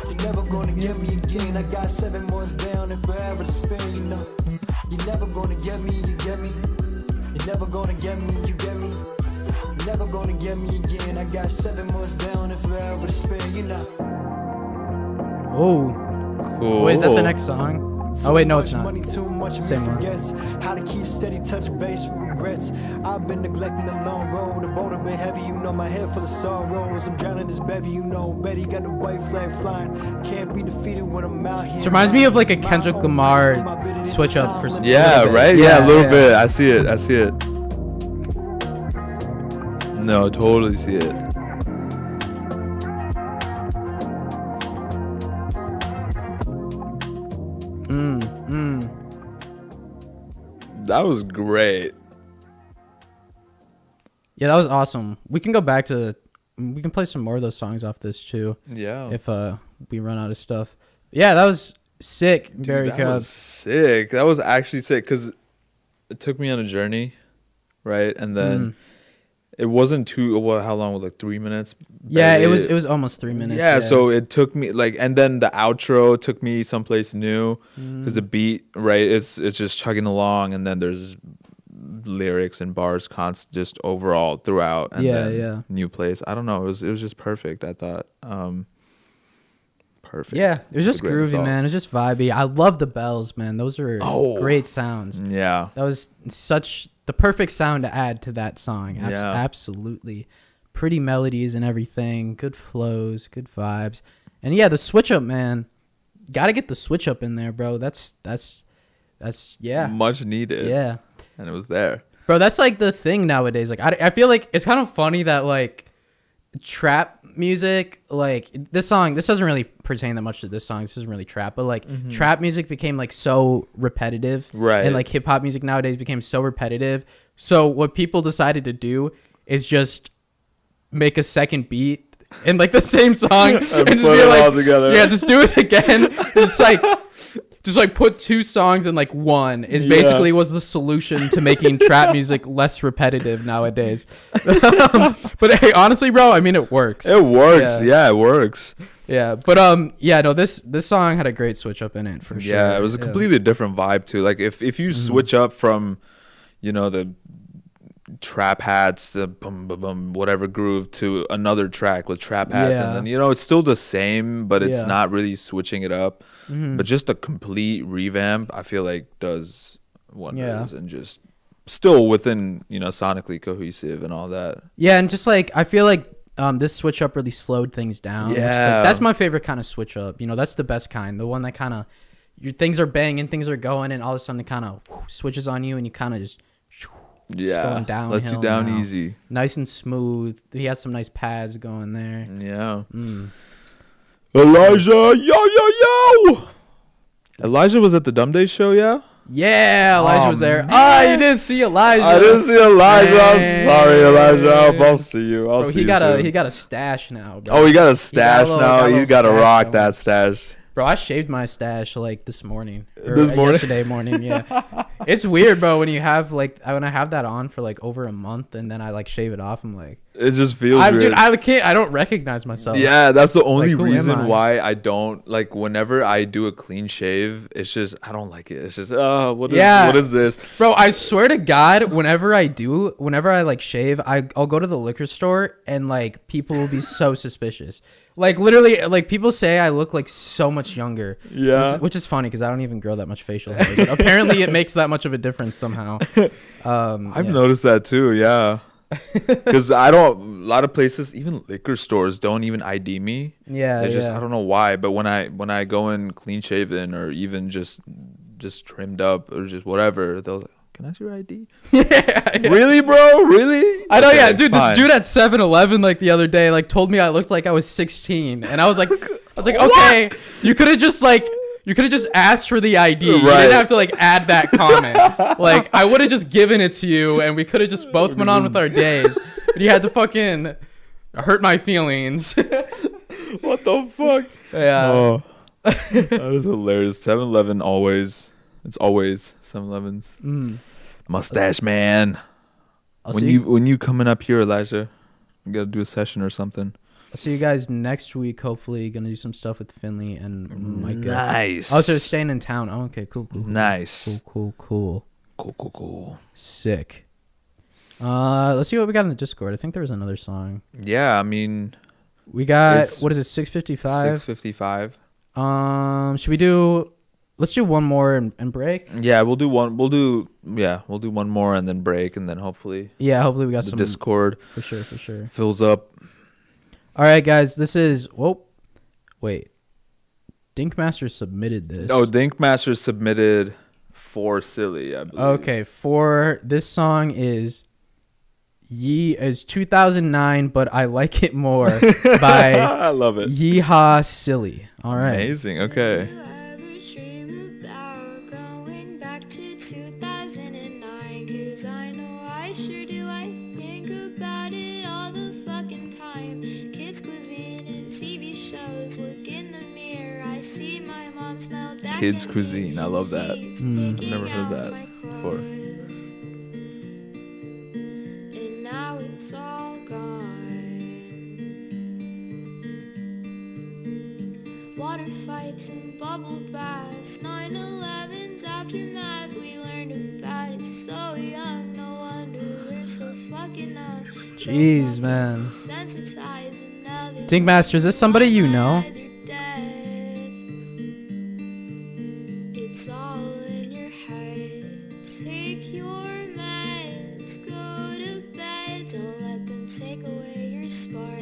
You're never gonna get me again. I got 7 months down and forever to spend, you know. You're never gonna get me, you get me. You're never gonna get me, you get me. You're never gonna get me again. I got 7 months down and forever to spend, you know. Oh. Cool. Wait, is that the next song? Oh wait, no, it's not. Money too much, Same one. forgets how to keep steady, touch base with regrets. I've been neglecting the long road. The boat have been heavy, you know. My head full of sorrows. I'm drowning this bevy, you know. Betty got the white flag flying. Can't be defeated when I'm out here. This reminds me of like a Kendrick Lamar switch up for Yeah, little bit. right? Yeah, a little bit. I see it. No, totally see it. That was great. Yeah, that was awesome. We can go back to. We can play some more of those songs off this too. Yeah. If we run out of stuff. Yeah, that was sick. Dude, Barry that Cub. was sick. That was actually sick because it took me on a journey, right? And then it wasn't too. Well, how long was it? Like 3 minutes? Yeah, it barely. was almost 3 minutes. Yeah, so it took me like, and then the outro took me someplace new because the beat, right? It's just chugging along, and then there's lyrics and bars just overall throughout, and then new place. I don't know. It was just perfect. I thought. Perfect. Yeah, it was just Great groovy, song. man. It was just vibey. I love the bells, man. Those are great sounds. Yeah. That was such the perfect sound to add to that song. Yeah. Absolutely. Pretty melodies and everything. Good flows, good vibes. And yeah, the switch up, man. Gotta get the switch up in there, bro. That's yeah. Much needed. Yeah. And it was there. Bro, that's like the thing nowadays. Like I feel like it's kind of funny that like trap music, like this doesn't really pertain that much to this song. This isn't really trap, but like trap music became like so repetitive. Right. And like hip hop music nowadays became so repetitive. So what people decided to do is just make a second beat in like the same song and just put be it like, all together. yeah, just do it again. Just like put 2 songs in like one is basically was the solution to making trap music less repetitive nowadays. But hey, honestly, bro, I mean it works. It works. Yeah, it works. Yeah, but yeah, no, this song had a great switch up in it for sure. Yeah, it was a completely different vibe too. Like if you switch up from, you know, the trap hats, boom, boom, boom, whatever groove to another track with trap hats, and then you know it's still the same, but it's not really switching it up. But just a complete revamp, I feel like does wonders and just still within, sonically cohesive and all that. Yeah, and just like I feel like this switch up really slowed things down. Which is, like, Yeah. that's my favorite kind of switch up. That's the best kind. The one that kind of your things are banging, things are going, and all of a sudden it kind of switches on you, and you kind of just going downhill. Lets you down now. easy. Nice and smooth. He had some nice pads going there. Yeah. Mm. Elijah, yo. Elijah was at the Dumb Days show, yeah? Yeah, Elijah was there. man. You didn't see Elijah. I didn't see Elijah. Man. I'm sorry, Elijah. I'll see you. I'll Bro, see he you got soon. he got a stash now, bro. Oh, he got a stash now. little He's got to stash rock going. that stash. Bro, I shaved my stash like this morning. Or This morning? yesterday morning, yeah. It's weird, bro, when you have when I have that on for like over a month and then I like shave it off, I'm like, It just feels dude, weird. I don't recognize myself. Yeah, that's the only Like, who am I? reason why I don't like whenever I do a clean shave. It's just I don't like it. It's just what is this? Bro, I swear to God, whenever I like shave, I'll go to the liquor store and like people will be so suspicious. Like literally, like people say I look like so much younger. Yeah. Which is funny because I don't even grow that much facial hair. But apparently, it makes that much of a difference somehow. I've noticed that too. Yeah. Because a lot of places, even liquor stores, don't even ID me. Yeah, They just yeah. I don't know why, but when I go in clean shaven or even just trimmed up or just whatever, they'll like, can I see your ID? Yeah. Really, bro? Really? I know, Okay, yeah, dude. fine. This dude at 7-Eleven like the other day like told me I looked like I was 16, and I was like, okay, you could have just asked for the ID. You Right. didn't have to like add that comment. Like I would have just given it to you, and we could have just both went on with our days. But you had to fucking hurt my feelings. What the fuck? Yeah. Oh, that is hilarious. 7-Eleven always. It's always 7-Elevens. Mustache man. I'll When you coming up here, Elijah, we gotta do a session or something. I'll see you guys next week. Hopefully, gonna do some stuff with Finlay and Micah. Nice. Oh, so staying in town. Oh, okay, cool. Nice. Cool. Cool. Sick. Let's see what we got in the Discord. I think there was another song. Yeah, I mean, We got It's what is it? 6:55. 6:55. Should we do? Let's do one more and break. Yeah, we'll do one. We'll do one more and then break, and then hopefully Yeah, hopefully we got the some Discord for sure. fills up. All right, guys. This is wait. Dinkmaster submitted this. Oh, Dinkmaster submitted for Silly, I believe. Okay. For this song is 2009, but I like it more by I love it. Yeehaw Silly. All right. Amazing. Okay. Dream about going back to 2009, 'cause I know I sure do. I think about it all the fucking time. Kids cuisine and TV shows. Look in the mirror, I see my mom smile back Kids at me. cuisine. I love that. She's I've never picking heard out that my before. clothes. And now it's all gone. Water fights and bubble baths, 9/11's aftermath. We learned about it so young. No wonder we're so fucking up. Jeez, man. Sensitized and now they're Dinkmaster, is this somebody you know? dead. It's all in your head. Take your meds, go to bed. Don't let them take away your spark.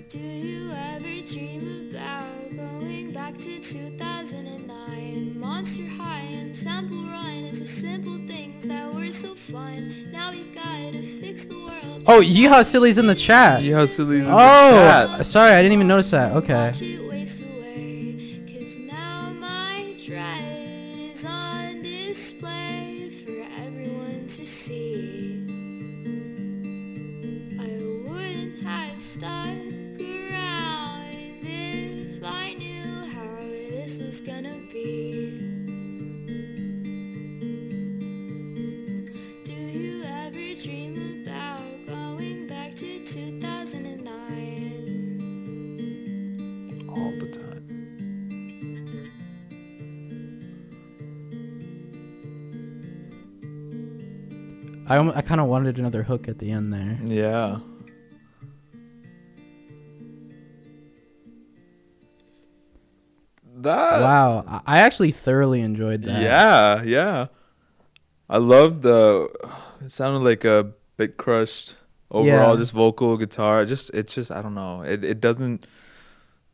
Do you ever dream about going back to 2009? Monster High and Temple Run. It's the simple things that were so fun. Now we gotta fix the world. Oh, Yeehaw Silly's in the chat. Yeah, Silly's in the Oh, chat. sorry, I didn't even notice that. Okay. Watch it waste away, 'cause now my dread is on display for everyone to see. I wouldn't have stuck around if I knew how this was gonna be. Do you ever dream about going back to 2009? All the time. I kind of wanted another hook at the end there. Yeah. That. Wow, I actually thoroughly enjoyed that. Yeah. I love the. It sounded like a bit crushed overall, Yeah. just vocal, guitar. It's just I don't know. It doesn't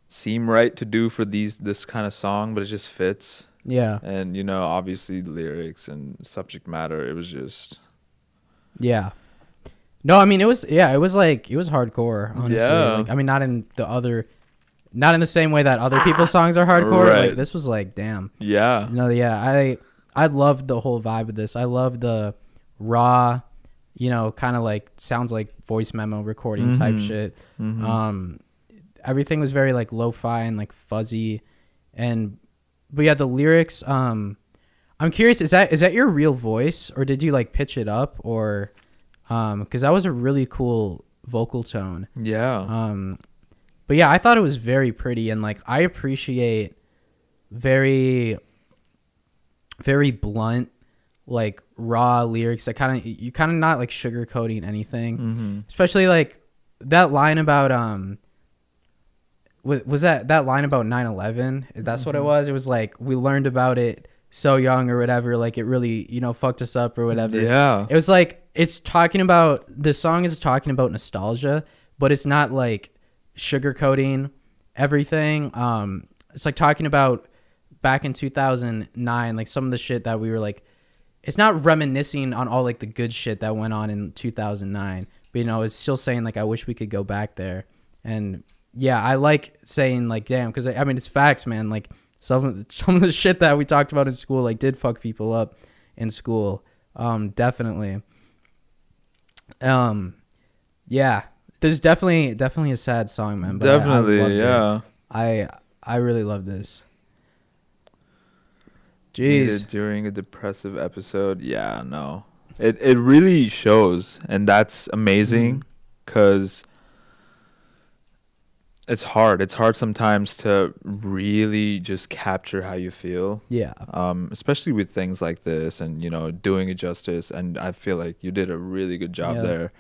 seem right to do for this kind of song, but it just fits. Yeah. And you know, obviously the lyrics and subject matter. It was just. Yeah. No, I mean it was like it was hardcore, honestly. Yeah. Like I mean not in the same way that other people's songs are hardcore. Right. Like this was like damn. Yeah. No, yeah. I loved the whole vibe of this. I love the raw, you know, kind of like sounds like voice memo recording type shit. Everything was very like lo-fi and like fuzzy, but yeah, the lyrics. I'm curious, is that your real voice, or did you like pitch it up, or because that was a really cool vocal tone. Yeah. But yeah, I thought it was very pretty, and like I appreciate very, very blunt, like raw lyrics that you kind of not like sugarcoating anything, especially like that line about was that line about 9/11? That's what it was. It was like we learned about it so young or whatever, like it really, you know, fucked us up or whatever. Yeah. It was like the song is talking about nostalgia, but it's not like sugarcoating everything. It's like talking about back in 2009, like some of the shit that we were like, it's not reminiscing on all like the good shit that went on in 2009, but you know, it's still saying like I wish we could go back there. And yeah, I like saying like damn, because I mean it's facts, man. Like some of the shit that we talked about in school like did fuck people up in school. Definitely. Yeah, there's definitely a sad song, man, but Definitely, I loved yeah. it. I really love this. Needed Jeez. during a depressive episode. Yeah, no. It really shows, and that's amazing because it's hard. It's hard sometimes to really just capture how you feel. Yeah. Especially with things like this and, you know, doing it justice. And I feel like you did a really good job Yeah. there.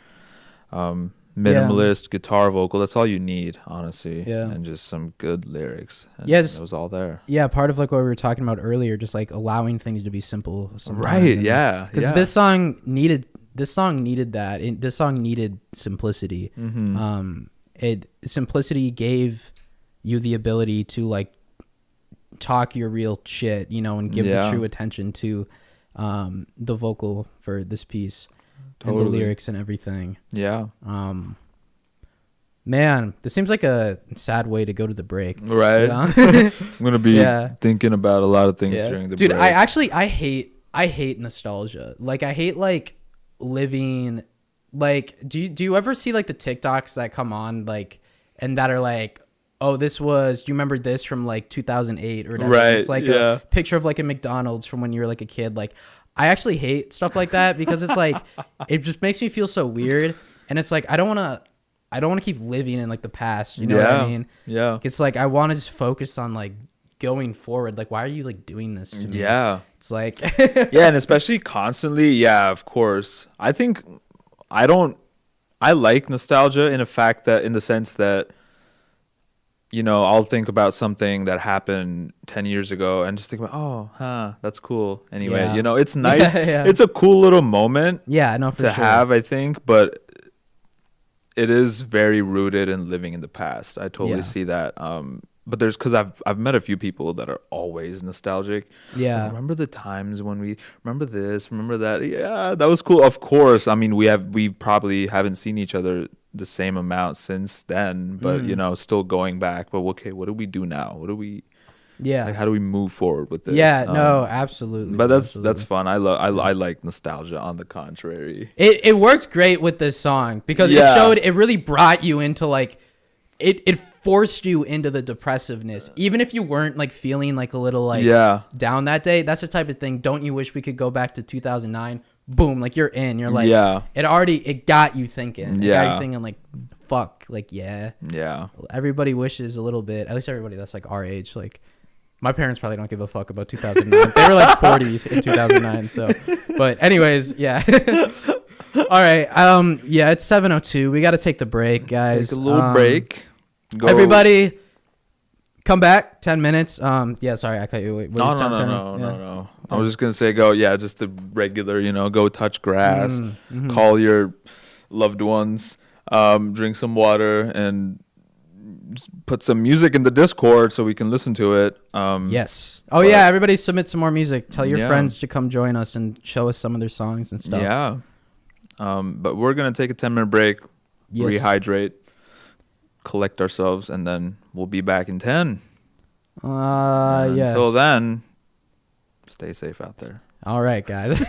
Minimalist guitar vocal, that's all you need, honestly. Yeah. And just some good lyrics. And Yeah, it was all there. Yeah, part of like what we were talking about earlier, just like allowing things to be simple sometimes. Right, yeah. Because this song needed that. This song needed simplicity. Simplicity gave you the ability to like talk your real shit, you know, and give the true attention to the vocal for this piece. Totally. And the lyrics and everything. Yeah. Man, this seems like a sad way to go to the break. Right. You know? I'm going to be Yeah. thinking about a lot of things during the Dude, break. I hate nostalgia. Like I hate like living like do you ever see like the TikToks that come on like and that are like, oh, do you remember this from like 2008 or whatever? Right, It's like yeah. a picture of like a McDonald's from when you were like a kid. Like I actually hate stuff like that because it's like it just makes me feel so weird, and it's like I don't want to keep living in like the past, you know what I mean? Yeah. It's like I want to just focus on like going forward. Like why are you like doing this to me? Yeah. It's like Yeah, and especially constantly. Yeah, of course. I think I like nostalgia in the sense that, you know, I'll think about something that happened 10 years ago and just think about, that's cool. Anyway, Yeah. you know, it's nice. Yeah. It's a cool little moment yeah, no, for to sure. have, I think, but it is very rooted in living in the past. I totally Yeah. see that. But because I've met a few people that are always nostalgic. Yeah. Like, remember the times when we remember this, remember that? Yeah, that was cool. Of course. I mean, we probably haven't seen each other the same amount since then, but you know, still going back. But okay, what do we do now? Yeah. Like, how do we move forward with this? Yeah, no, absolutely. But that's absolutely. fun. I like nostalgia. On the contrary, It works great with this song because Yeah. it really brought you into like it forced you into the depressiveness. Even if you weren't like feeling like a little like down that day, that's the type of thing. Don't you wish we could go back to 2009? Boom, like you're in. You're like it got you thinking. It got you thinking like fuck, like yeah. Everybody wishes a little bit. At least everybody that's like our age, like my parents probably don't give a fuck about 2009. They were like 40s in 2009. So, but anyways, yeah. All right. Yeah, it's 7:02. We got to take the break, guys. take a little break. Go. Everybody, come back. 10 minutes. Yeah. Sorry, I cut you. Wait, No. I was just gonna say just the regular, go touch grass, call your loved ones, drink some water, and put some music in the Discord so we can listen to it. Yes. Oh yeah, everybody submit some more music. Tell your Yeah. friends to come join us and show us some of their songs and stuff. Yeah. But we're gonna take a 10-minute break, Yes. rehydrate, collect ourselves, and then we'll be back in 10. Yes. Until then, stay safe out there. All right, guys.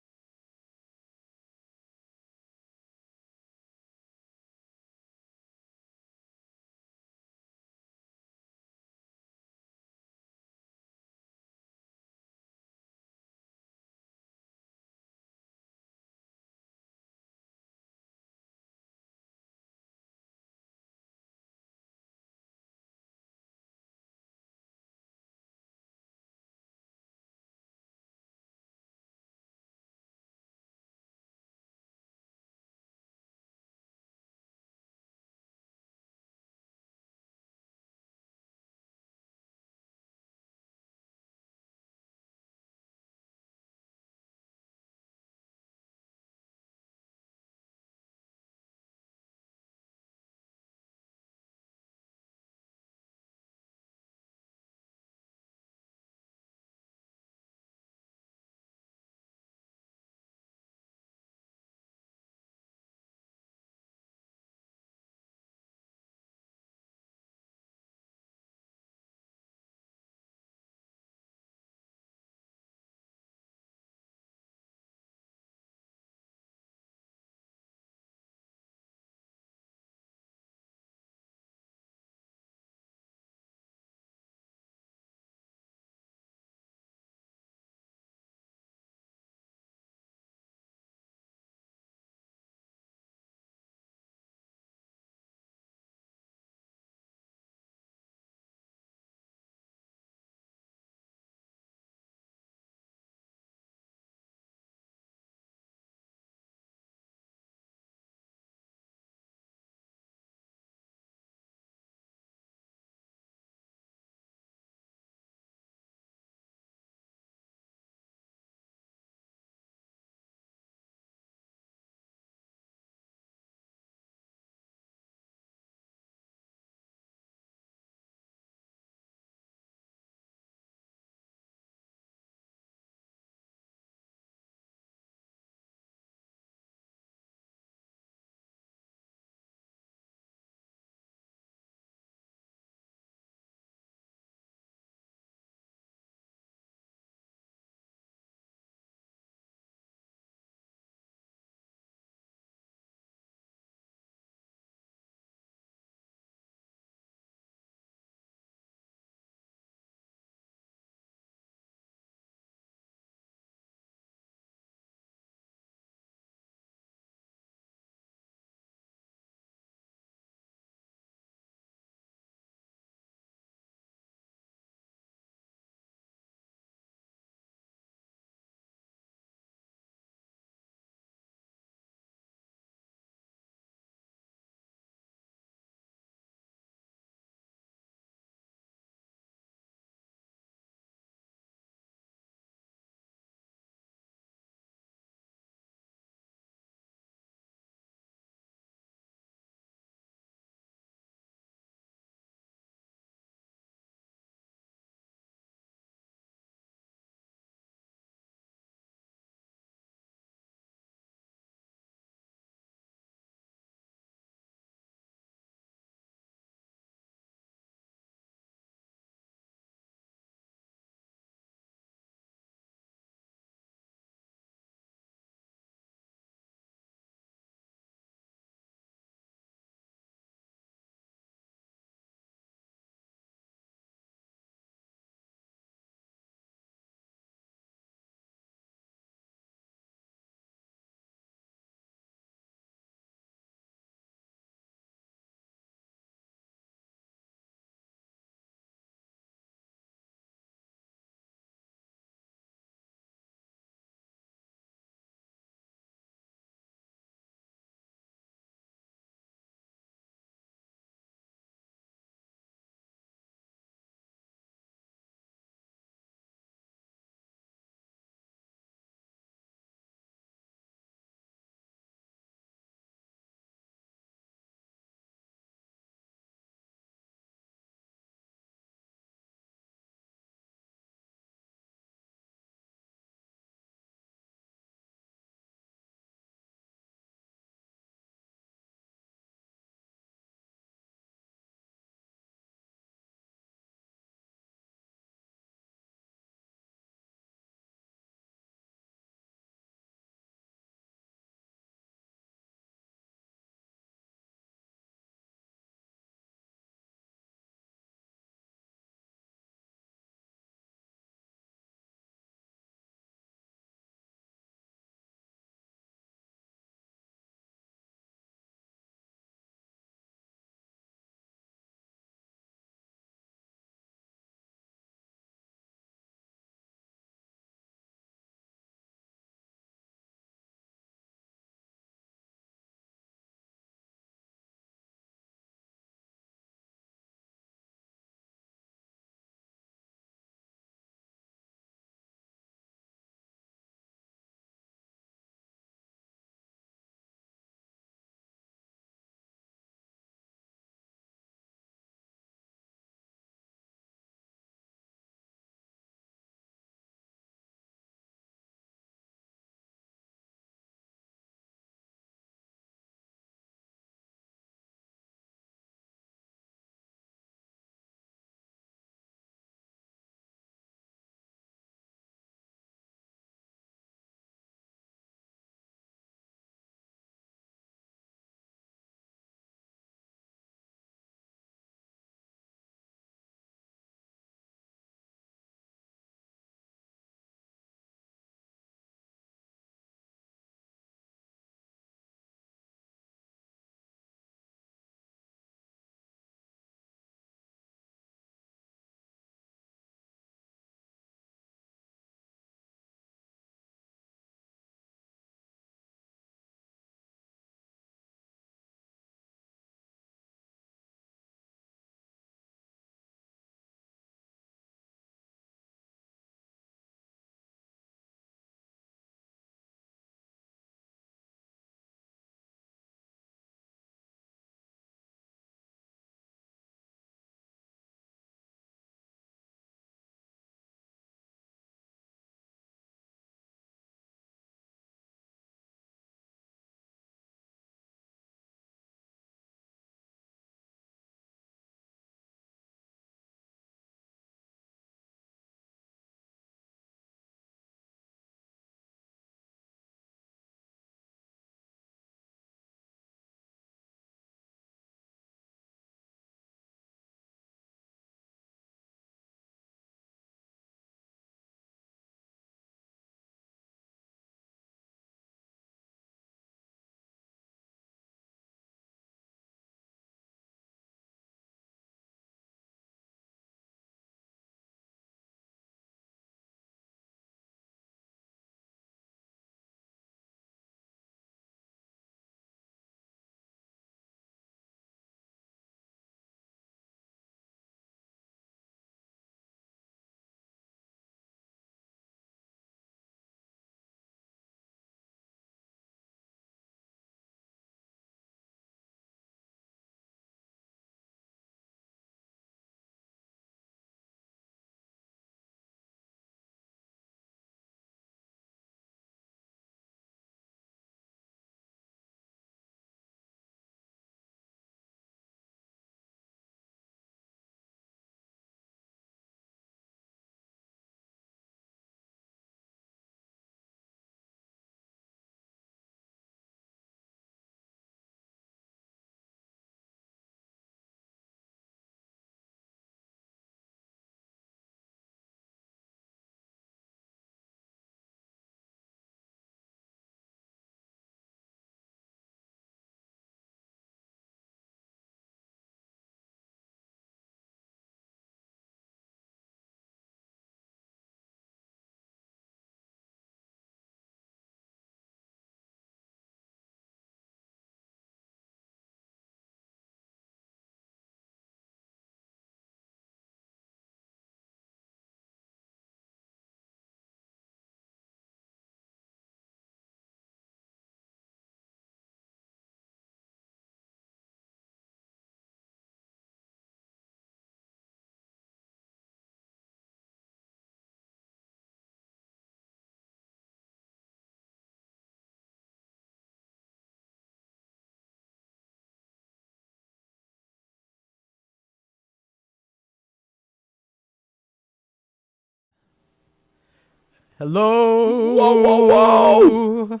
Hello. Whoa.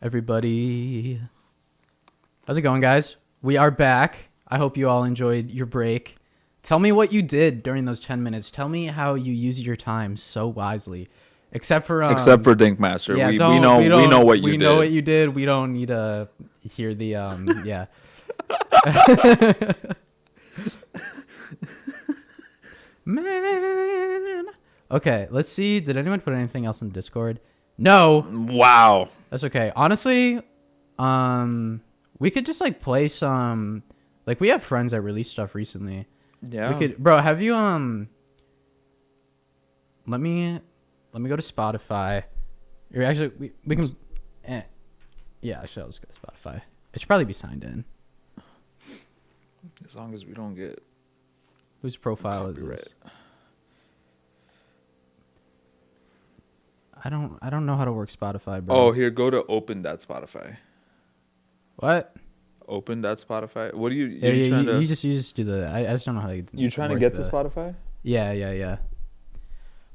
Everybody. How's it going, guys? We are back. I hope you all enjoyed your break. Tell me what you did during those 10 minutes. Tell me how you use your time so wisely. Except for Dinkmaster. Yeah, we know what you did. We know what you did. We don't need to hear the yeah. Man. Okay, let's see. Did anyone put anything else in Discord? No. Wow. That's okay. Honestly, we could just like play some, like we have friends that released stuff recently. Yeah. We could, bro. Have you Let me go to Spotify. Or actually, we can. Yeah, actually, I'll just go to Spotify. It should probably be signed in. As long as we don't get Whose profile is copyright. this? I don't know how to work Spotify, bro. Oh, here, go to open.spotify. What? Open.spotify. What are you? Yeah, you just do the. I just don't know how to. You trying to work get the- to Spotify? Yeah.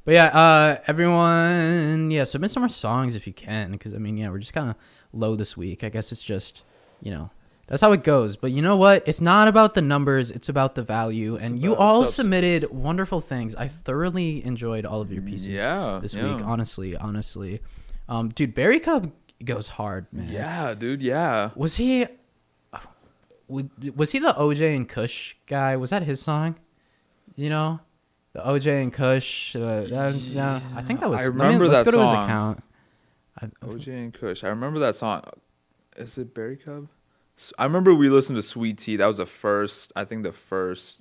But yeah, everyone, yeah, submit some more songs if you can, because I mean, yeah, we're just kind of low this week. I guess it's just, that's how it goes. But you know what? It's not about the numbers; it's about the value. And you all submitted wonderful things. I thoroughly enjoyed all of your pieces this week. Honestly, dude, Barry Cub goes hard, man. Yeah, dude. Yeah. Was he the OJ and Kush guy? Was that his song? The OJ and Kush. Yeah, I think that was. I remember let's that go to his song. account. OJ and Kush. I remember that song. Is it Berry Cub? I remember we listened to Sweet Tea. That was the first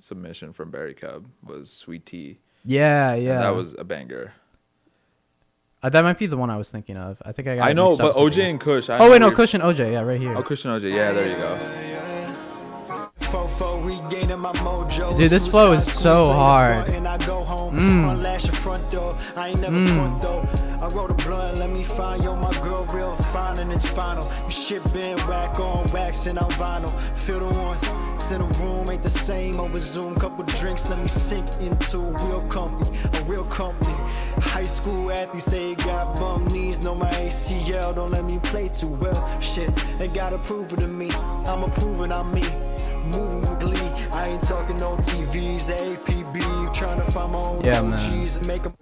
submission from Berry Cub was Sweet Tea. Yeah. And that was a banger. That might be the one I was thinking of. I think I got. I know, but OJ and Kush. Oh wait, no, Kush and OJ. Yeah, right here. Oh, Kush and OJ. Yeah, there you go. Dude, this flow is so hard. I wrote a blunt, let me find yo, my girl real fine and it's final. You shit been whack on wax and on vinyl. Feel the warmth, it's in a room, ain't the same over Zoom. Couple drinks, let me sink into a real company. High school athletes say got bum knees, know my ACL, don't let me play too well. Shit, they gotta prove it to me, I'm approving on me. Moving with glee, I ain't talking no TVs, APB, trying to find my own OGs and make them.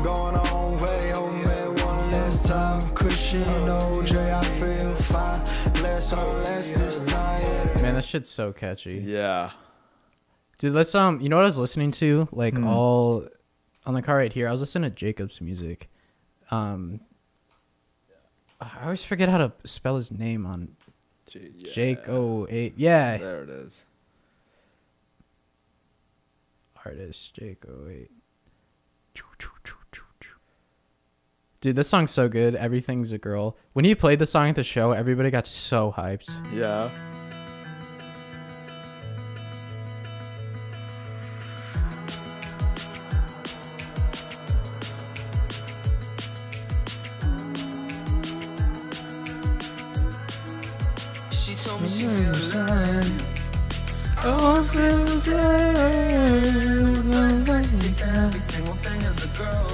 Going on way, oh man, one last time. Cushion OJ, I feel fine. Less on less this time. Yeah. Man, that shit's so catchy. Yeah. Dude, let's you know what I was listening to? Like all on the car right here. I was listening to Jacob's music. I always forget how to spell his name on Jake 08. Yeah. There it is. Artist Jake 08. Dude, this song's so good. Everything's a Girl. When he played the song at the show, everybody got so hyped. Yeah. She told me she feels alive. Oh, feels Every single thing as a girl.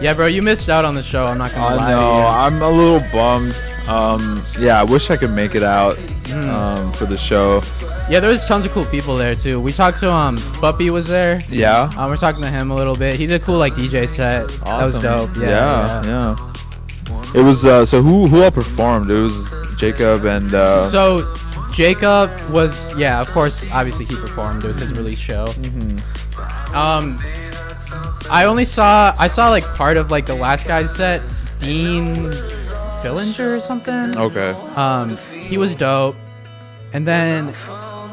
Yeah, bro, you missed out on the show. I'm not gonna lie I know. to you. I'm a little bummed. Yeah, I wish I could make it out for the show. Yeah, there was tons of cool people there too. We talked to Buppy was there. Yeah. We're talking to him a little bit. He did a cool like DJ set. Awesome. That was dope. Yeah. It was so who all performed? It was Jacob and So Jacob was of course, obviously he performed. It was his release show. I saw like part of like the last guy's set, Dean Fillinger or something. Okay. He was dope. And then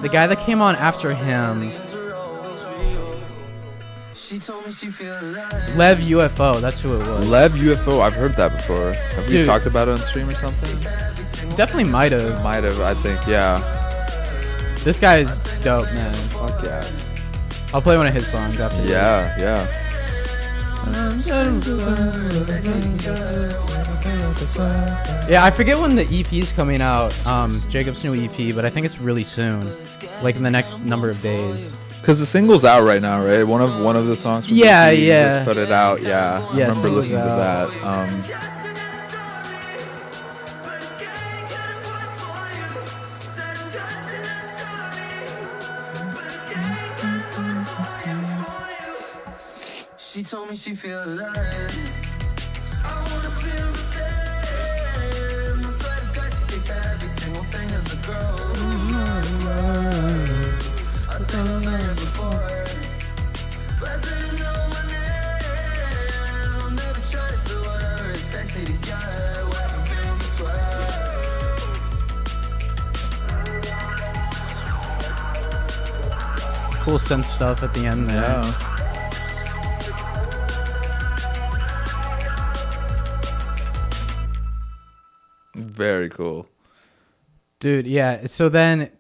the guy that came on after him, Lev UFO, that's who it was. Lev UFO, I've heard that before. Have we Dude. talked about it on stream or something? Definitely might have. Might have, I think, yeah. This guy is dope, man. Fuck yeah. I'll play one of his songs after this. Yeah. Yeah, I forget when the EP's coming out. Jacob's new EP, but I think it's really soon, like in the next number of days. Because the single's out right now, right? One of the songs. From Yeah, EP yeah. Just put it out. Yeah. I remember single's listening to out. that. She told me she feel alive. I wanna feel the same. I swear to God, she thinks every single thing is a girl. I think I've met her before, but I didn't know my name. I'll never try to do whatever it takes me to get her where I can feel the sweat. Cool synth stuff at the end there. Yeah. Very cool. Dude, yeah. So then,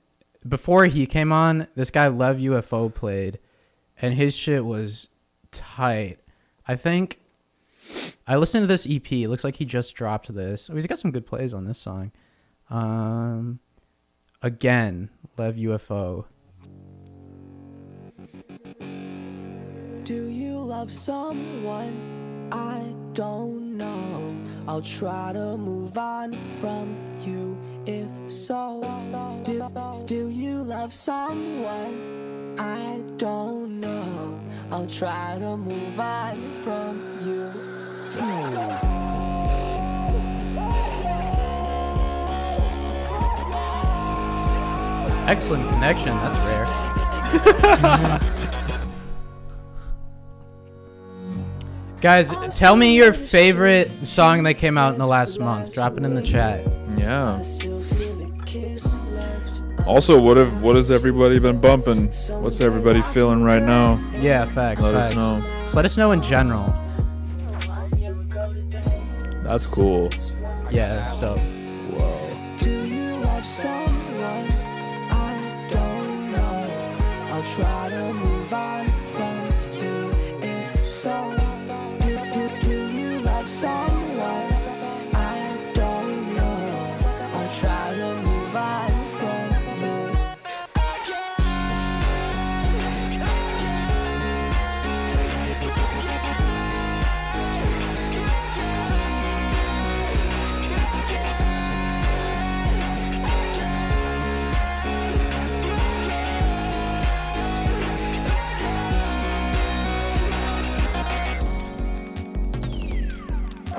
before he came on, this guy Lev UFO played, and his shit was tight. I think I listened to this EP. It looks like he just dropped this. Oh, he's got some good plays on this song. Again, Lev UFO. Do you love someone? I don't know. I'll try to move on from you if so. Do you love someone? I don't know. I'll try to move on from you. Excellent connection. That's rare. Guys, tell me your favorite song that came out in the last month. Drop it in the chat. Yeah. Also, what has everybody been bumping? What's everybody feeling right now? Yeah, facts. Let facts. us know. So let us know in general. That's cool. Yeah, so. Whoa. Do you love someone? I don't know. I'll try to move on from you if so. Do you love someone? I don't know. I'll try to move on from you.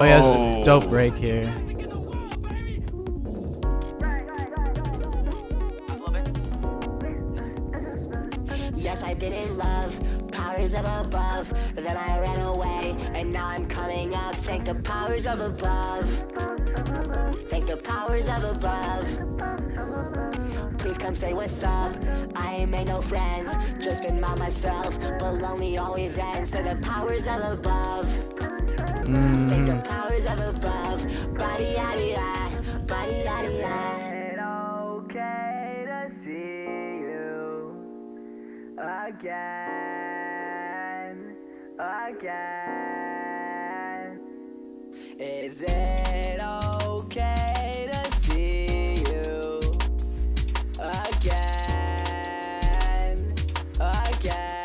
Oh, yeah, it's a dope break here. Yes, I've been in love, powers of above. Then I ran away, and now I'm coming up. Thank the powers of above. Thank the powers of above. Please come say what's up. I ain't made no friends, just been by myself. But lonely always ends. So the powers of above. Thank the powers of above. Body yaddy da, body yaddy da. It's okay to see you again, again. Is it okay to see you again, again?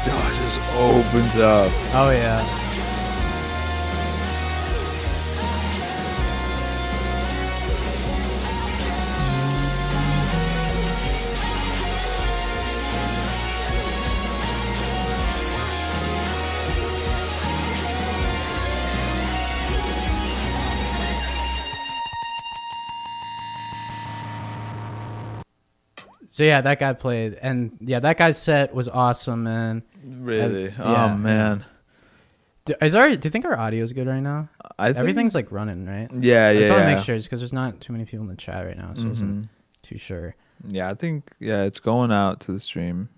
Oh, it just opens up. Oh, yeah. So yeah, that guy played, and yeah, that guy's set was awesome, man. Really? Yeah, Oh man. Do you think our audio is good right now? I think Everything's like running, right? Yeah, I yeah. just want to yeah. make sure, because there's not too many people in the chat right now, so I wasn't too sure. Yeah, I think it's going out to the stream.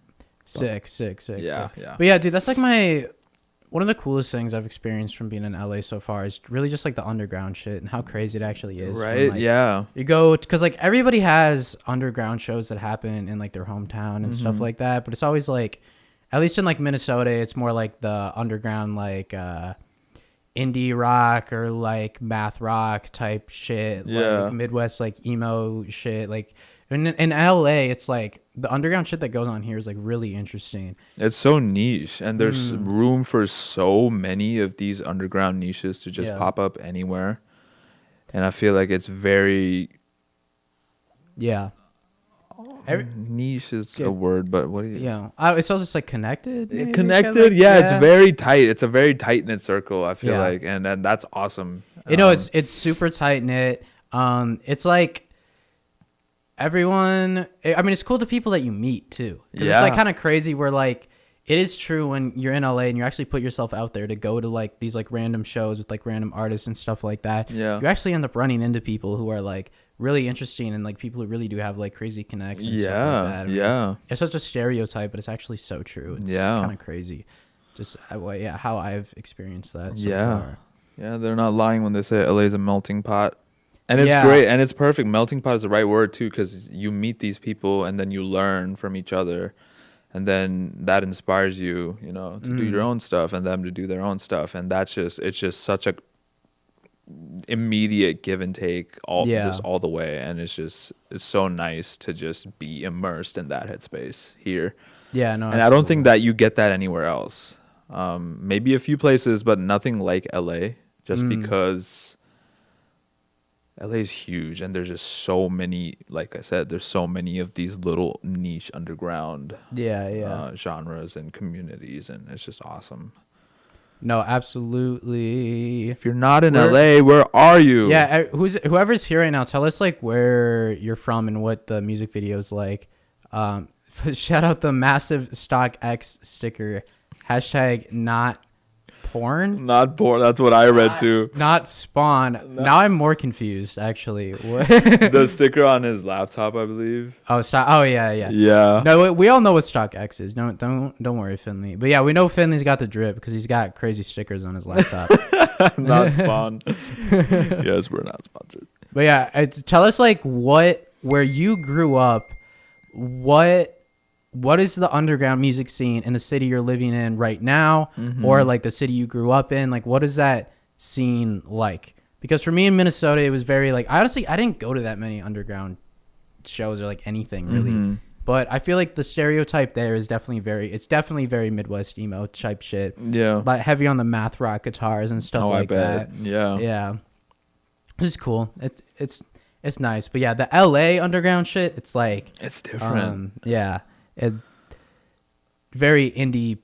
Sick. Yeah, yeah. But yeah, dude, that's like one of the coolest things I've experienced from being in LA so far is really just like the underground shit and how crazy it actually is. Right? Like, Yeah. you go, because like everybody has underground shows that happen in like their hometown and stuff like that, but it's always like at least in like Minnesota, it's more like the underground, like indie rock or like math rock type shit. Yeah. Like Midwest, like emo shit. Like in LA, it's like the underground shit that goes on here is like really interesting. It's so niche, and there's room for so many of these underground niches to just pop up anywhere. And I feel like it's very niche is a word, but what do you? Yeah, it's also just like connected. Maybe, Connected, it's very tight. It's a very tight knit circle. I feel like, and that's awesome. You know, it's super tight knit. It's like everyone. I mean, it's cool the people that you meet too. It's like kind of crazy. Where like it is true when you're in LA and you actually put yourself out there to go to like these like random shows with like random artists and stuff like that. Yeah, you actually end up running into people who are like really interesting and like people who really do have like crazy connects and stuff like that. I mean, it's such a stereotype, but it's actually so true. It's kind of crazy. Just how I've experienced that so far. Yeah, they're not lying when they say LA is a melting pot. And it's great and it's perfect. Melting pot is the right word too, because you meet these people and then you learn from each other, and then that inspires you, you know, to do your own stuff and them to do their own stuff, and it's just such a immediate give and take just all the way, and it's so nice to just be immersed in that headspace here. And I don't think that you get that anywhere else. Maybe a few places, but nothing like LA, just because LA is huge and there's just so many, like I said, there's so many of these little niche underground genres and communities, and it's just awesome. No, absolutely. If you're not in LA, where are you? Yeah, whoever's here right now, tell us like where you're from and what the music video is like. Shout out the massive Stock X sticker. # not porn. Not porn. That's what I read too. Not spawn. Now I'm more confused actually. The sticker on his laptop, I believe. Oh, yeah. No, we all know what Stock X is. Don't worry, Finlay. But yeah, we know Finlay's got the drip because he's got crazy stickers on his laptop. Not spawn. Yes, we're not sponsored. But yeah, tell us like where you grew up. What is the underground music scene in the city you're living in right now, or like the city you grew up in? Like, what is that scene like? Because for me in Minnesota, it was very like, I didn't go to that many underground shows or like anything really. But I feel like the stereotype there is definitely very Midwest emo type shit. Yeah. But heavy on the math rock guitars and stuff like that. Yeah. Yeah. It's cool. It's nice. But yeah, the LA underground shit, it's like, it's different. Very indie.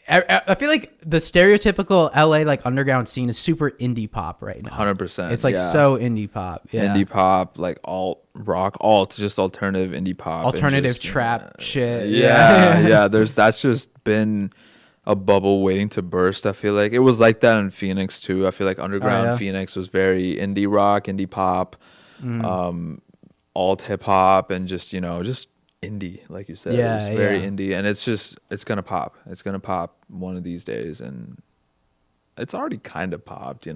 I feel like the stereotypical LA like underground scene is super indie pop right now. 100%. It's like so indie pop. Yeah. Indie pop, like alt rock, just alternative indie pop. Alternative trap shit. Yeah. That's just been a bubble waiting to burst. I feel like it was like that in Phoenix too. I feel like underground Phoenix was very indie rock, indie pop, alt hip hop, and just indie, like you said. It's very indie, and it's gonna pop one of these days, and it's already kind of popped, I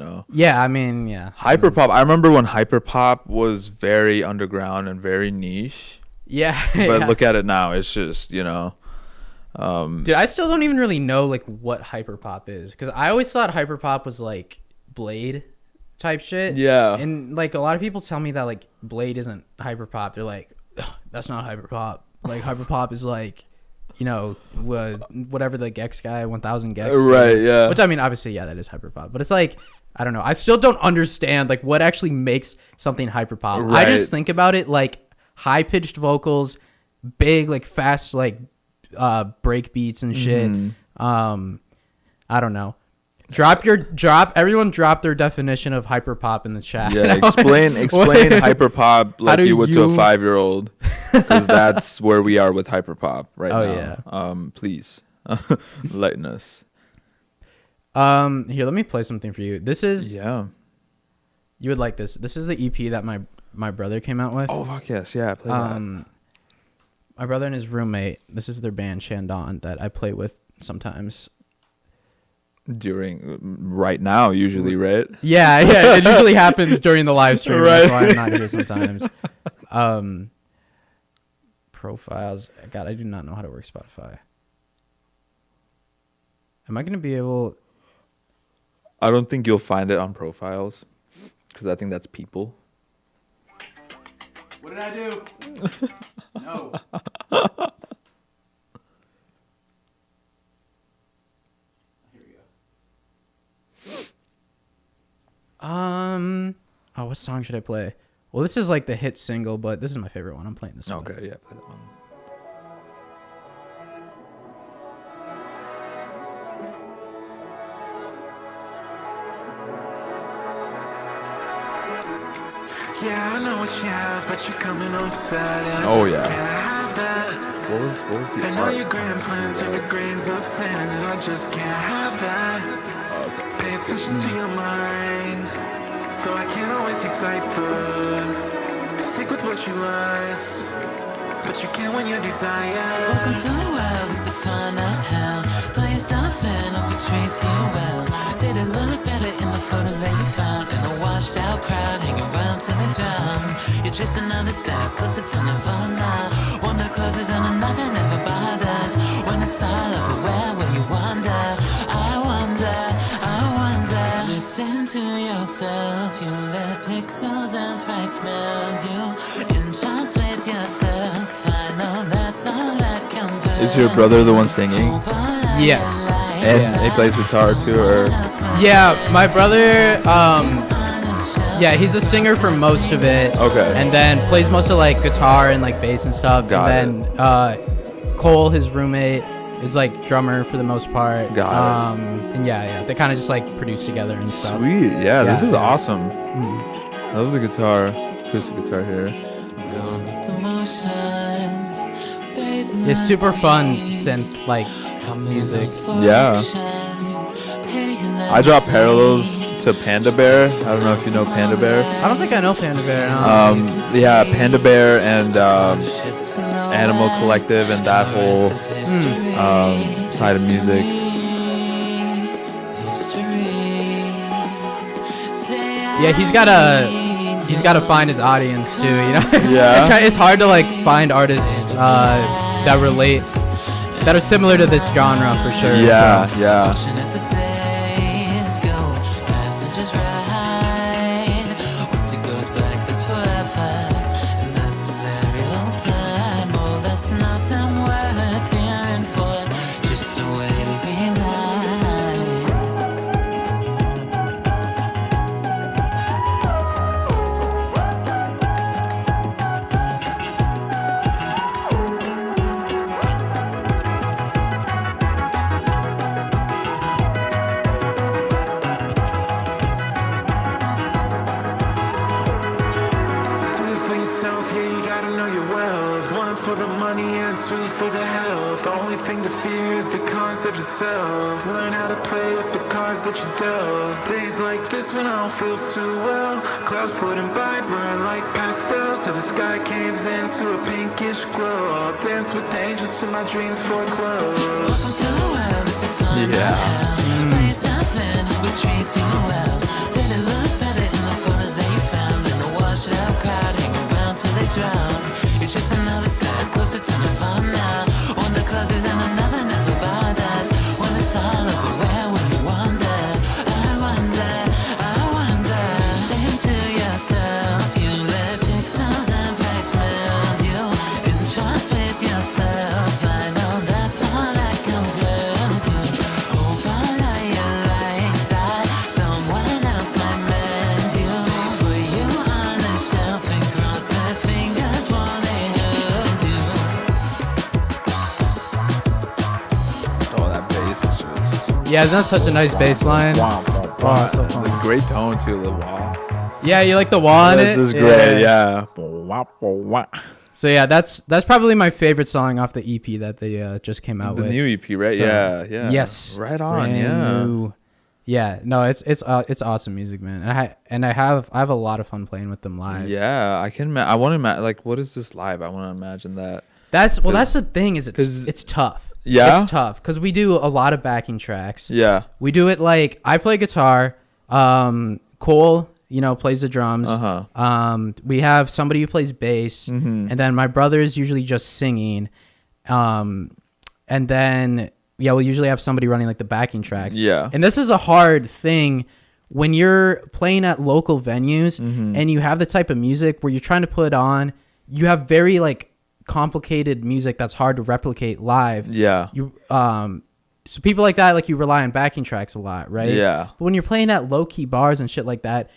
mean, hyperpop. I remember when hyperpop was very underground and very niche, but look at it now. It's just dude, I still don't even really know like what hyperpop is, because I always thought hyperpop was like Blade type shit, and like a lot of people tell me that like Blade isn't hyperpop. They're like, that's not hyperpop. Like hyperpop is like, whatever the Gex guy 1000 Gex, right? Yeah. Which I mean, obviously, that is hyperpop. But it's like, I don't know. I still don't understand like what actually makes something hyperpop. Right. I just think about it like high pitched vocals, big like fast like break beats and shit. I don't know. Everyone drop their definition of hyperpop in the chat. Yeah, explain hyperpop like you would to a 5-year-old, because that's where we are with hyperpop right now. Please lighten us. Here, let me play something for you. This is you would like this. This is the EP that my brother came out with. Oh fuck yes, yeah, play that. My brother and his roommate. This is their band Shandon that I play with sometimes. Right now, usually, right? Yeah, it usually happens during the live stream. Right. That's why I'm not here sometimes. Profiles. God, I do not know how to work Spotify. Am I gonna be able? I don't think you'll find it on profiles because I think that's people. What did I do? No. Here we go. Oh, what song should I play? Well, this is like the hit single, but this is my favorite one. I'm playing this one. Okay, yeah, play that one. Yeah, I know what you have, but you're coming off sad. And Oh, I just yeah. can't have that. What was the And all art? your grand plans are the grains of sand, and I just can't have that. Pay attention to your mind, so I can't always decipher. Stick with what you lust, but you can't when you desire. Welcome to the world, it's a ton of hell. Throw yourself in, hope it treats you well. Did it look better in the photos that you found? In a washed out crowd, hanging around till they drown. You're just another step closer to Nirvana. One door closes and another never bothers. When it's all over, where will you wander? I wonder. Listen to yourself. You let pixels and price meld you. Entrance with yourself. I know that's all that compares. Is your brother the one singing? Yes. And he plays guitar too, or? Yeah, my brother. Yeah, he's a singer for most of it. Okay. And then plays most of like guitar and like bass and stuff. Got and then Cole, his roommate, is like drummer for the most part. Got it. And yeah, they kind of just like produce together and stuff. Sweet, yeah, this is yeah. awesome. Mm. I love the guitar, acoustic guitar here. It's super fun synth like music. Yeah. I draw parallels to Panda Bear. I don't know if you know Panda Bear. I don't think I know Panda Bear. No. Yeah, Panda Bear and Animal Collective and that whole side of music. Yeah, he's gotta find his audience too. You know. Yeah. It's hard to like find artists that relate, that are similar to this genre for sure. Yeah, so. yeah. Learn how to play with the cards that you dealt. Days like this when I don't feel too well. Clouds floating by, burn like pastels. Till the sky caves into a pinkish glow. I'll dance with the angels till my dreams foreclose. Welcome to the world, it's a ton of hell. Play yourself in, hope it treats you well. Did it look better in the photos that you found? In the washed out crowd, hang around till they drown. You're just another step closer to Nirvana. One that closes and another never bothers. When it's all over, where will you wander? I wonder. Listen to yourself. You let pixels and price meld you. Entrance with yourself. I know that's all that compares you. Hope all of your life that someone else might mend you. Put you on the shelf and cross their fingers while they hurt you. Oh, that bass is just. Yeah, isn't that such a nice bass line? Wow, Oh, it's so fun. The great tone too, the wah. Yeah, you like the wah on it? This is great, yeah. Wah, wah, wah. So yeah, that's probably my favorite song off the EP that they just came out The with. new EP, right? So, yeah. Yes. Right on, brand yeah. new. Yeah, no, it's awesome music, man. And I have a lot of fun playing with them live. Yeah, I can. I want to like, what is this live? I want to imagine that. That's the thing is it's tough. Yeah? It's tough because we do a lot of backing tracks. Yeah. We do it like I play guitar. Cole, plays the drums. We have somebody who plays bass, and then my brother is usually just singing. And then we'll usually have somebody running like the backing tracks. Yeah. And this is a hard thing when you're playing at local venues and you have the type of music where you're trying to put on, you have very like complicated music that's hard to replicate live. Yeah. You so people like that, like you rely on backing tracks a lot, right? Yeah. But when you're playing at low key bars and shit like that,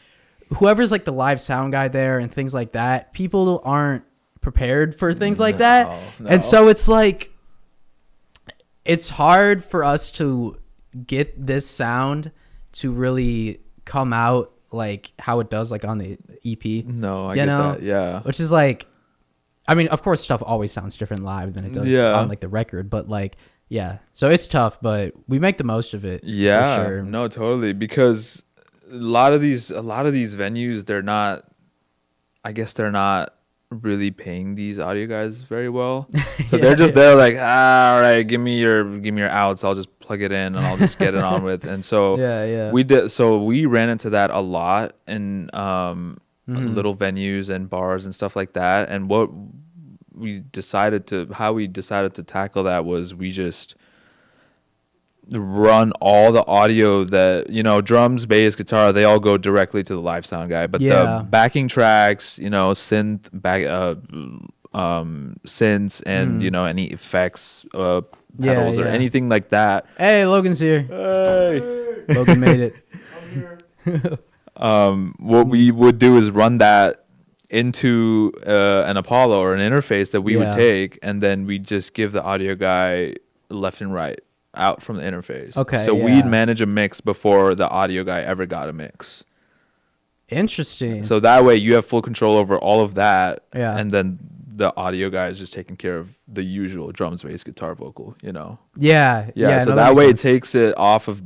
whoever's like the live sound guy there and things like that, people aren't prepared for things like that. And so it's like, it's hard for us to get this sound to really come out like how it does like on the EP. No, I you get know? that. Yeah. Which is like, I mean, of course stuff always sounds different live than it does on like the record, but like, yeah. So it's tough, but we make the most of it. Yeah. For sure. No, totally. Because a lot of these venues, I guess they're not really paying these audio guys very well. So they're just there like, all right, give me your outs. I'll just plug it in and I'll just get it on with. And so we ran into that a lot in little venues and bars and stuff like that. And how we decided to tackle that was we just run all the audio that, drums, bass, guitar, they all go directly to the live sound guy, but the backing tracks, synths and any effects pedals or anything like that. Hey, Logan's here. Hey. Logan made it. What we would do is run that into an Apollo or an interface that we would take, and then we just give the audio guy left and right out from the interface. Okay. So we'd manage a mix before the audio guy ever got a mix. Interesting. So that way you have full control over all of that. Yeah. And then the audio guy is just taking care of the usual drums, bass, guitar, vocal, Yeah. So no, that way it sense. takes it off of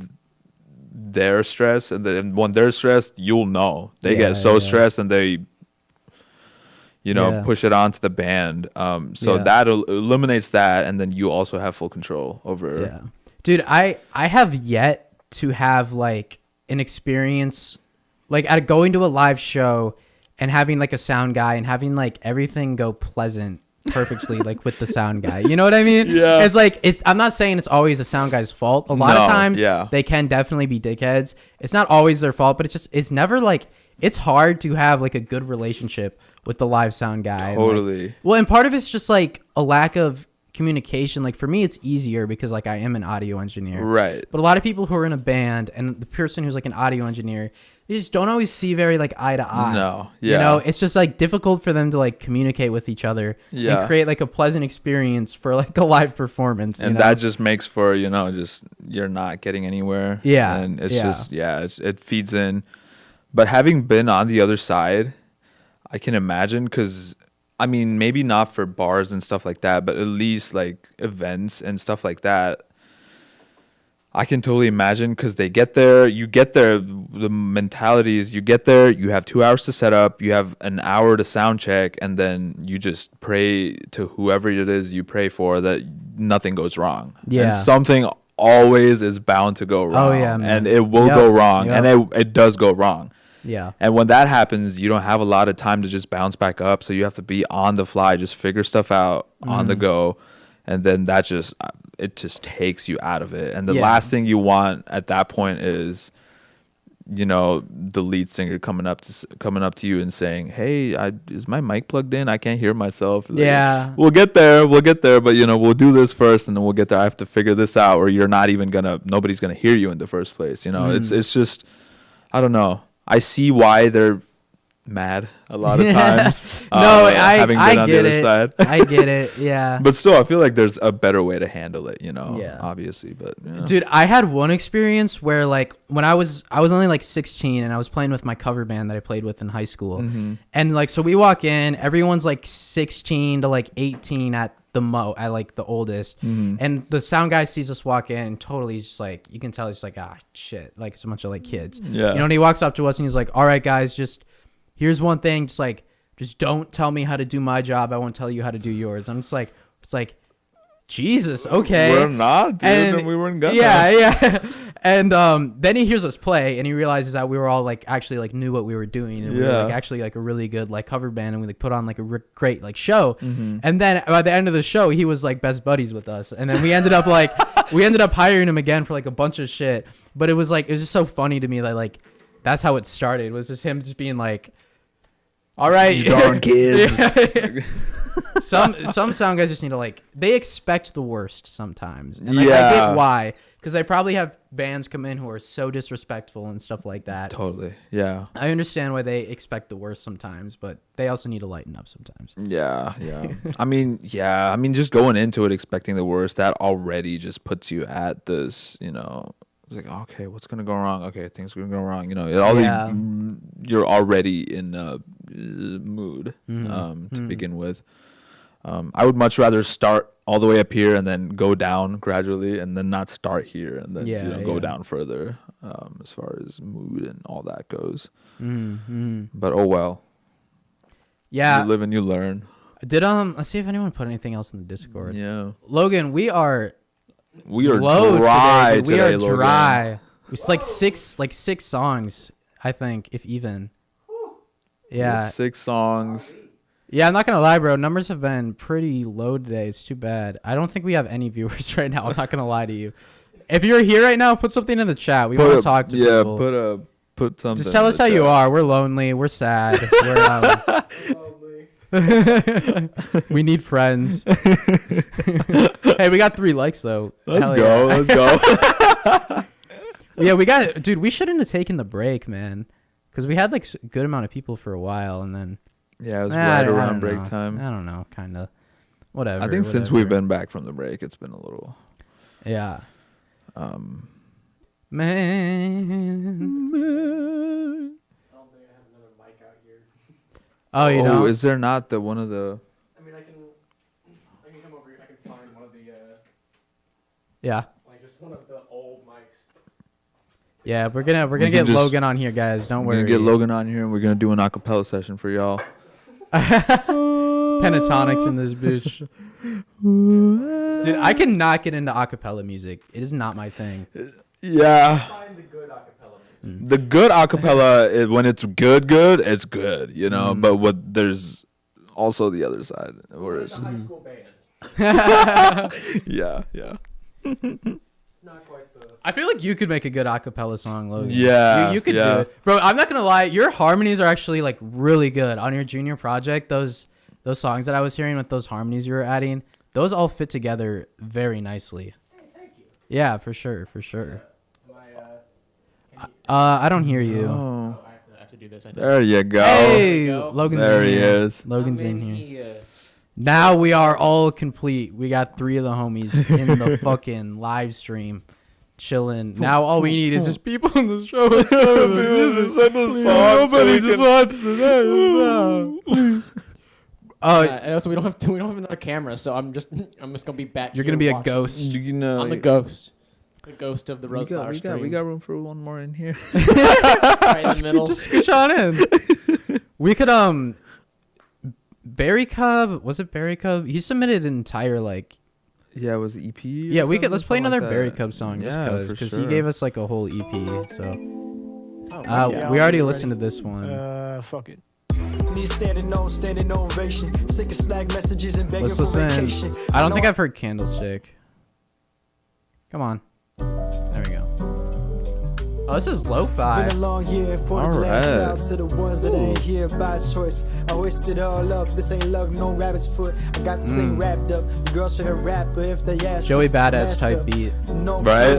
their stress. And then when they're stressed, you'll know. They get so stressed and they push it onto the band. So that eliminates that, and then you also have full control over. Yeah, dude, I have yet to have like an experience like at going to a live show and having like a sound guy and having like everything go pleasant perfectly like with the sound guy. You know what I mean? Yeah. It's like I'm not saying it's always the sound guy's fault. A lot of times they can definitely be dickheads. It's not always their fault, but it's never like it's hard to have like a good relationship with the live sound guy. Totally. And part of it's just like a lack of communication. Like for me, it's easier because like I am an audio engineer. Right. But a lot of people who are in a band and the person who's like an audio engineer, they just don't always see very like eye to eye. No. Yeah. It's just like difficult for them to like communicate with each other and create like a pleasant experience for like a live performance. And that just makes for, just you're not getting anywhere. Yeah. And it's just, it feeds in. But having been on the other side, I can imagine, because I mean, maybe not for bars and stuff like that, but at least like events and stuff like that, I can totally imagine, because you get there, the mentality is you get there, you have 2 hours to set up, you have an hour to sound check, and then you just pray to whoever it is you pray for that nothing goes wrong. Yeah. And something always is bound to go wrong. Oh, yeah, man. And it will go wrong. And it does go wrong. Yeah. And when that happens, you don't have a lot of time to just bounce back up. So you have to be on the fly, just figure stuff out on the go. And then it just takes you out of it. And the last thing you want at that point is, the lead singer coming up to you and saying, "Hey, is my mic plugged in? I can't hear myself." Yeah. We'll get there, but we'll do this first, and then we'll get there. I have to figure this out, or nobody's gonna hear you in the first place. It's just, I don't know. I see why they're mad a lot of times. Having been on the other side. I get it. Yeah. But still, I feel like there's a better way to handle it, obviously. But dude, I had one experience where like when I was only like 16 and I was playing with my cover band that I played with in high school. And like, so we walk in, everyone's like 16 to like 18 at like the oldest. And the sound guy sees us walk in and totally he's just like, you can tell he's like, shit, like it's a bunch of like kids. Yeah. And he walks up to us and he's like, all right guys, here's one thing, just don't tell me how to do my job. I won't tell you how to do yours. I'm just like, it's like, Jesus, okay. We're not, dude. And we weren't gonna. Yeah. And then he hears us play, and he realizes that we were all like actually like knew what we were doing, and we were like actually like a really good like cover band, and we like put on like a great like show. And then by the end of the show, he was like best buddies with us, and then we ended up like hiring him again for like a bunch of shit. But it was just so funny to me that like that's how it started. It was just him just being like, all right, you darn kids. Some sound guys just need to like they expect the worst sometimes, and like, I get why, because I probably have bands come in who are so disrespectful and stuff like that. Totally, yeah. I understand why they expect the worst sometimes, but they also need to lighten up sometimes. Yeah. I mean, just going into it expecting the worst, that already just puts you at this, you know, it's like, okay, what's gonna go wrong? Okay, things are gonna go wrong. You know, you're already in a mood to begin with. I would much rather start all the way up here and then go down gradually, and then not start here and then go down further as far as mood and all that goes. But oh well. Yeah, you live and you learn. Let's see if anyone put anything else in the Discord. Yeah, Logan, we are low dry today. We are Logan. dry. It's like six songs, I think, if even. Yeah, it's 6 songs. Yeah, I'm not gonna lie, bro. Numbers have been pretty low today. It's too bad. I don't think we have any viewers right now. I'm not gonna lie to you. If you're here right now, put something in the chat. We want to talk to people. Yeah, put something. Just tell us how you are. We're lonely. We're sad. We're we need friends. Hey, we got 3 likes though. Let's go. Yeah, we shouldn't have taken the break, man, because we had like a good amount of people for a while, and then. Yeah, it was right around break time. I don't know, kind of. Whatever. I think since we've been back from the break, it's been a little. Yeah. Man. I don't think I have another mic out here. Oh, you know? Is there not one of the? I mean, I can come over here. I can find one of the. Yeah. Like just one of the old mics. Yeah, we're gonna get Logan on here, guys. Don't worry. We're gonna get Logan on here, and we're gonna do an acapella session for y'all. Pentatonics in this bitch. Dude, I cannot get into acapella music. It is not my thing. Yeah. Find the good acapella music. The good acapella is when it's good, it's good, you know. But there's also the other side, where it's high school band. yeah. It's not quite the. I feel like you could make a good acapella song, Logan. Yeah, you could do it, bro. I'm not gonna lie. Your harmonies are actually like really good on your junior project. Those songs that I was hearing with those harmonies you were adding, those all fit together very nicely. Hey, thank you. Yeah, for sure. I I don't hear you. Oh. I have to do this. I think. There you go. Hey, go. Logan's There in he here. is. Logan's in here. Now we are all complete. We got 3 of the homies in the fucking live stream, chilling. Now all we need is just people in the show. Somebody just wants to. Please. Also, we don't have another camera, so I'm just gonna be back. You're here gonna be a watching. ghost. You know, I'm the ghost. The ghost of the Roseflower stream. we got room for one more in here. Right in the middle. Just scooch on in. We could Berry Cub, was it Berry Cub? He submitted an entire like. Yeah, it was EP. Yeah, we could. Let's play another Berry Cub song just because he gave us like a whole EP. So we already listened to this one. Fuck it. Need standing ovation. Sick of slack messages and begging Let's for listen. vacation. I don't think I've heard Candlestick. Come on. There we go. Oh, this is lo-fi. It's been a long year, pour the glass out to the ones that ain't here by choice. I hoisted it all up, this ain't luck, no rabbit's foot. I got this thing wrapped up, the girl's favorite rapper if they ask. Joey Badass type beat. No, right?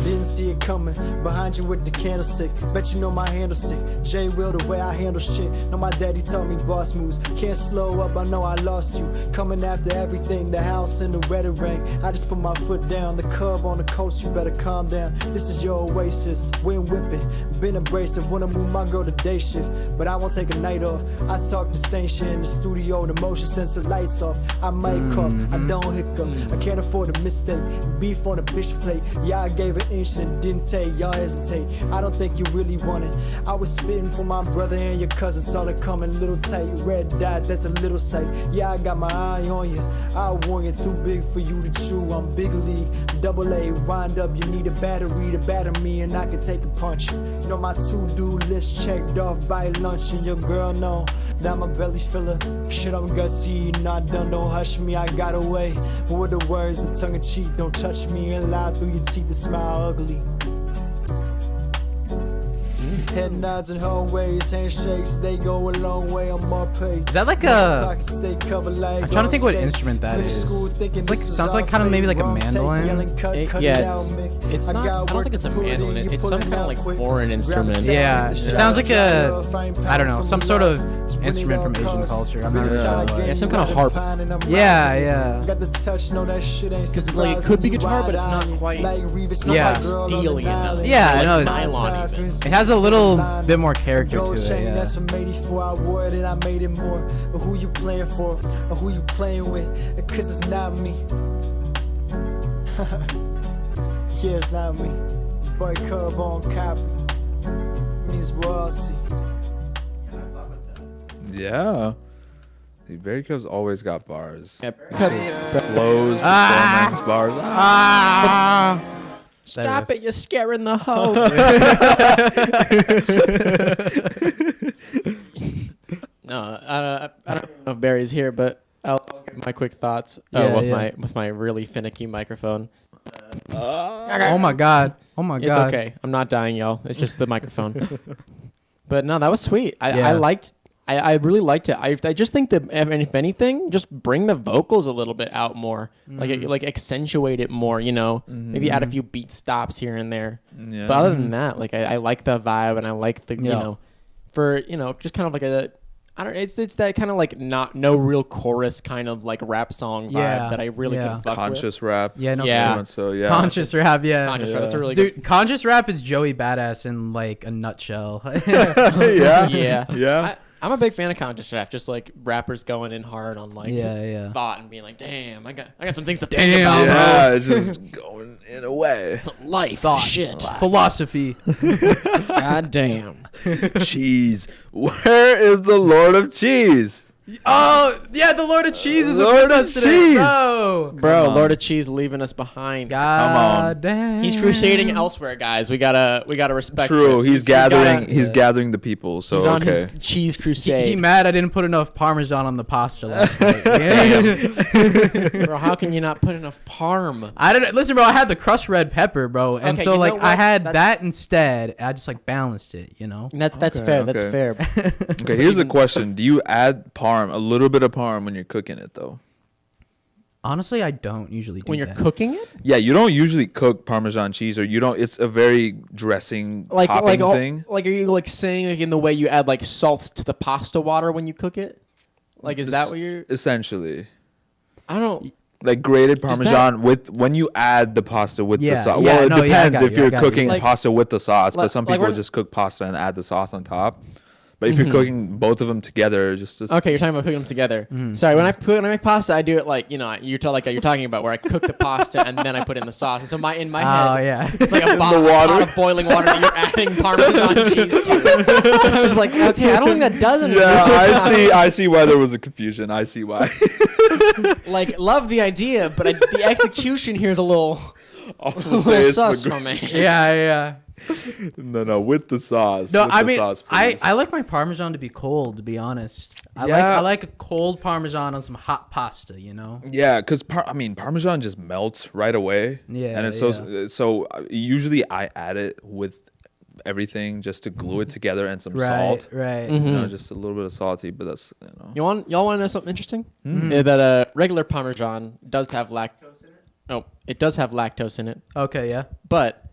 Didn't see it coming, behind you with the candlestick. Bet you know my handle sick. J Will the way I handle shit. Know my daddy taught me boss moves. Can't slow up, I know I lost you. Coming after everything, the house and the wedding ring. I just put my foot down, the cub on the coast, you better calm down. This is your oasis, wind whipping, been abrasive. Wanna move my girl to day shift, but I won't take a night off. I talk the same shit in the studio, the motion sensor lights off. I might cough, I don't hiccup. I can't afford a mistake. Beef on a bitch plate, yeah I gave an inch and didn't take, y'all hesitate. I don't think you really want it. I was spitting for my brother and your cousin, saw it coming, little tight, red dot, that's a little sight. Yeah, I got my eye on you. I warn you, too big for you to chew. I'm big league, double A, wind up. You need a battery to batter me, and I can take a punch. You know my to-do list checked off by lunch, and your girl know that my belly filler. Shit, I'm gutsy, not done, don't hush me, I got away. But with the words, the tongue in cheek, don't touch me, and lie through your teeth, the smile ugly. Head nods and hallways, handshakes, they go a long way on my page. Is that like a... I'm trying to think what instrument that is. It's like, sounds like kind of maybe like a mandolin. It's not, I don't think it's a mandolin. It's some kind of like foreign instrument. Yeah, it sounds like a, I don't know, some sort of instrument from Asian culture. I'm not really sure what. Yeah, some kind of harp. Yeah. Because it's like, it could be guitar, but it's not quite, it's not Yeah. like steely enough. Yeah, I know. Like nylon even. It has a little bit more character to it, yeah. That's from 84, I wore it and I made it more. But who you playing for? Or who you playing with? Cause it's not me. Yeah, it's not me. Boy, curb on copy. Means we'll all see. Yeah. The Barry Cubs always got bars. Yeah, Flows, performance, bars. Stop it, you're scaring the hoe. No, I don't know if Barry's here, but I'll give my quick thoughts with my really finicky microphone. Oh my god. It's okay. I'm not dying, y'all. It's just the microphone. But no, that was sweet. I really liked it. I just think that if anything, just bring the vocals a little bit out more, like accentuate it more. You know, maybe add a few beat stops here and there. Yeah. But other than that, like I like the vibe and I like the you know, for just kind of like a. I don't. It's that kind of like no real chorus kind of like rap song vibe that I really can fuck conscious with. rap. Yeah, no. Yeah. So yeah. Conscious rap, yeah. Conscious rap. That's a really Dude, conscious rap is Joey Badass in like a nutshell. Yeah. I'm a big fan of conscious rap, just like rappers going in hard on like thought and being like, damn, I got some things to think about. Yeah, it's just going in a way. Life, Thoughts, shit, philosophy. God damn. Cheese. Where is the Lord of Cheese? Oh, yeah, the Lord of Cheese is Lord with us of today, Cheese. Bro, Lord of Cheese leaving us behind. God damn. He's crusading elsewhere, guys. We gotta respect. True. it. He's gathering the people. So he's on his cheese crusade. He mad I didn't put enough Parmesan on the pasta last night. Yeah. Bro, how can you not put enough parm? I don't listen, bro. I had the crushed red pepper, bro, and Okay, so you know like what? I had that instead. I just like balanced it, you know. That's fair. That's fair. Okay, here's a question. Do you add parm, a little bit of parm when you're cooking it though? Honestly, I don't usually do When you're that. cooking it, Yeah, you don't usually cook Parmesan cheese, or you don't. It's a very dressing topping thing. Like, are you like saying like in the way you add like salt to the pasta water when you cook it? Like, is that what you're? Essentially, I don't. like grated Parmesan with when you add the pasta with the sauce. Yeah, Well, it no, yeah, I depends got if you, I you're got you. cooking Like- pasta with the sauce, but some like people we're- just cook pasta and add the sauce on top. But if you're cooking both of them together, just Okay, you're talking about cooking them together. Sorry, when I make pasta, I do it like you're talking about where I cook the pasta and then I put in the sauce. And so in my head, Oh yeah. it's like a pot of boiling water that you're adding Parmesan cheese to. I was like, okay, I don't think that does anything. Yeah, I see why there was a confusion. I see why. Like, love the idea, but the execution here is a little sus for me. Yeah. No, with the sauce. No, with I the mean, sauce, I please. like my Parmesan to be cold, to be honest. I Yeah. like a cold Parmesan on some hot pasta, you know? Yeah, because Parmesan just melts right away. Yeah, and it's so usually I add it with everything just to glue it together and some salt. Right. Mm-hmm. You know, just a little bit of salty, but that's Y'all want to know something interesting? Yeah, that regular Parmesan does have lactose in it. Oh, it does have lactose in it, Okay, yeah. but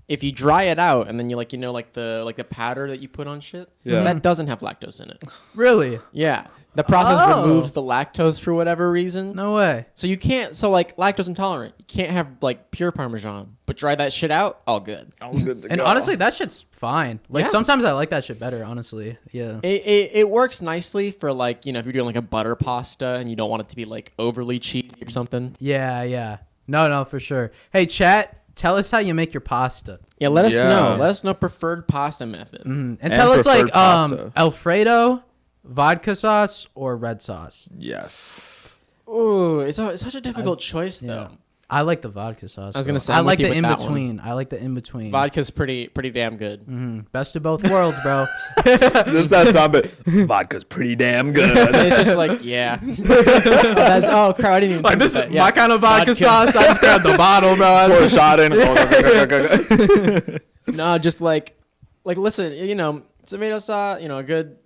if you dry it out and then you like the powder that you put on shit, Yeah. that doesn't have lactose in it. Really? Yeah, the process Oh. removes the lactose for whatever reason. No way. So you can't. So like lactose intolerant, you can't have like pure Parmesan, but dry that shit out, all good. And honestly, that shit's fine. Like Yeah. sometimes I like that shit better, honestly. Yeah. It works nicely for like if you're doing like a butter pasta and you don't want it to be like overly cheesy or something. Yeah. No, for sure. Hey, chat. tell us how you make your pasta. Yeah, let us Yeah. know. Let us know preferred pasta method. And tell us preferred like pasta. Alfredo, vodka sauce, or red sauce. Yes. Ooh, it's such a difficult choice though. I like the vodka sauce. I was gonna bro. say, I I'm like with the you in with that one. between. I like the in between. Vodka's pretty damn good. Best of both worlds, bro. Does that sound bit? Vodka's pretty damn good. It's just like, yeah. Oh crap! I didn't even Like think this of is that. Yeah. my kind of vodka sauce. I just grabbed the bottle, bro. Pour a shot in. No, just like listen, tomato sauce, a good,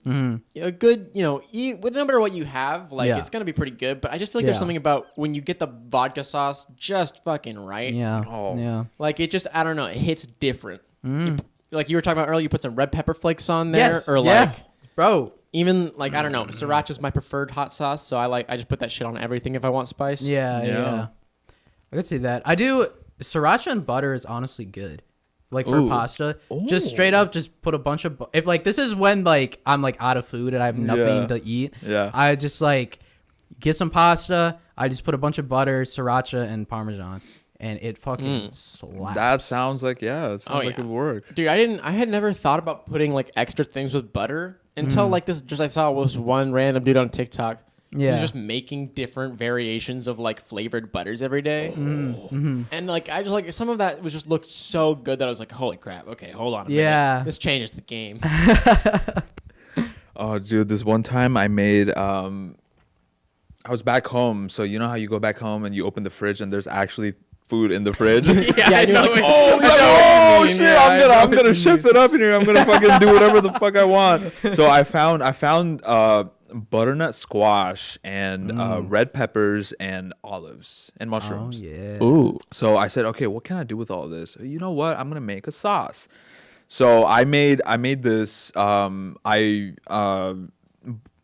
eat with no matter what you have, like Yeah. it's gonna be pretty good. But I just feel like there's Yeah. something about when you get the vodka sauce just fucking right. Yeah. Oh. Yeah. Like it just, I don't know, it hits different. Like you were talking about earlier, you put some red pepper flakes on there, Yes. or Yeah. like Bro. even like I don't know, sriracha's my preferred hot sauce, so I just put that shit on everything if I want spice. Yeah. Yeah. I could see that. I do. Sriracha and butter is honestly good. Like for Ooh. pasta, just straight up, just put a bunch of. If like this is when like I'm like out of food and I have nothing Yeah. to eat. Yeah. I just like get some pasta. I just put a bunch of butter, sriracha, and parmesan, and it fucking slaps. That sounds like, yeah, it sounds like it would work. Dude, I had never thought about putting like extra things with butter until like this. Just I saw was one random dude on TikTok. Yeah. He's just making different variations of like flavored butters every day. And like I just like some of that was just looked so good that I was like, holy crap! Okay, hold on a Yeah. minute. This changes the game. Oh, dude, this one time I made, I was back home. So you know how you go back home and you open the fridge and there's actually food in the fridge? Yeah, I you're know like, it. Oh shit! Yeah, I I'm know gonna what shift it up in here. I'm gonna fucking do whatever the fuck I want. So I found butternut squash and red peppers and olives and Oh mushrooms. yeah. ooh, So I said, okay, what can I do with all this? You know what? I'm gonna make a sauce. So I made this.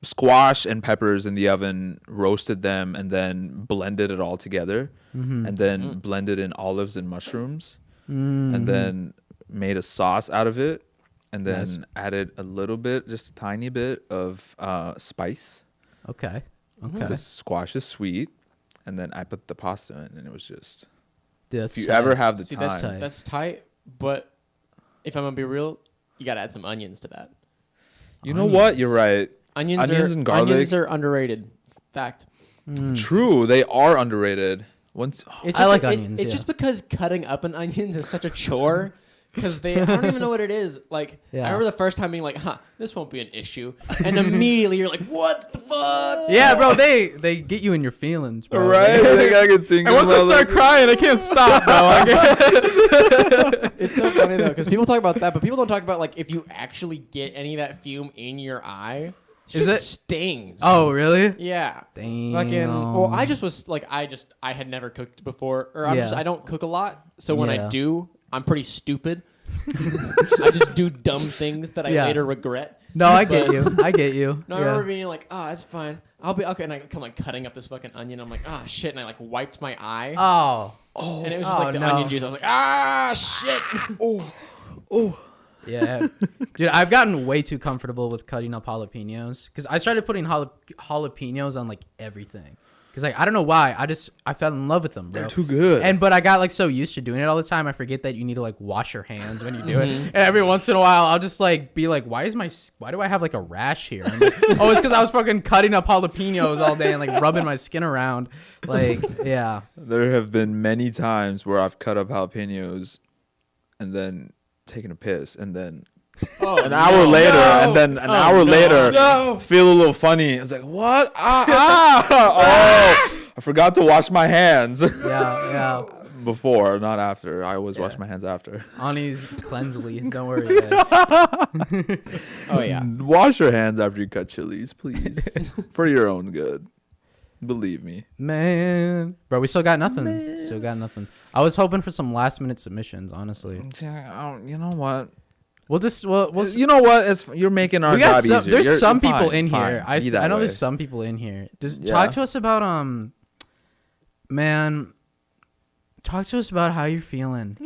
Squash and peppers in the oven, roasted them, and then blended it all together, and then blended in olives and mushrooms, and then made a sauce out of it, and then Nice. added a little bit, just a tiny bit of spice. Okay. Okay. The squash is sweet, and then I put the pasta in, and it was just. Dude, If you ever have the see, time, that's tight. But if I'm gonna be real, you gotta add some onions to that. you know what? You're right. Onions and garlic. Onions are underrated. Fact. True, they are underrated. Once It's I just like it- onions, It's yeah. just because cutting up an onion is such a chore. Because I don't even know what it is. Like, Yeah. I remember the first time being like, this won't be an issue. And immediately you're like, what the fuck? Yeah, bro. They get you in your feelings, bro. right, they gotta get thinking. And once I about, start like- crying, I can't stop, bro. It's so funny, though, because people talk about that, but people don't talk about, like, if you actually get any of that fume in your eye, Is shit it- stings. Oh, really? Yeah. Damn. Fucking, well, I just was like, I had never cooked before, or Yeah. I don't cook a lot, so when Yeah. I do, I'm pretty stupid. I just do dumb things that I Yeah. later regret. No, I get you. I get you. No, I Yeah. remember being like, it's fine. I'll be okay. And I come like cutting up this fucking onion. I'm like, shit. And I like wiped my eye. Oh. And it was just Oh, like the no. onion juice. I was like, shit. Yeah. Dude, I've gotten way too comfortable with cutting up jalapenos because I started putting jalapenos on like everything. Because like I don't know why, I fell in love with them, bro. They're too good. But I got like so used to doing it all the time, I forget that you need to like wash your hands when you do it. And every once in a while, I'll just like be like, why do I have like a rash here? I'm like, oh, it's because I was fucking cutting up jalapenos all day and like rubbing my skin around. Like, yeah. There have been many times where I've cut up jalapenos and then taken a piss and then an hour later and then an hour later feel a little funny. It's like, what? Oh, I forgot to wash my hands. Yeah. Before, not after. I always wash my hands after. Ani's cleansely. Don't worry, guys. Oh, yeah. Wash your hands after you cut chilies, please. For your own good. Believe me. Man. Bro, we still got nothing. Still got nothing. I was hoping for some last minute submissions, honestly. You know what? We'll You know what? You're making our we got job some, easier. there's some You're people fine, in fine. here. I Be that know way. there's some people in here. Just Yeah. talk to us about man. Talk to us about how you're feeling.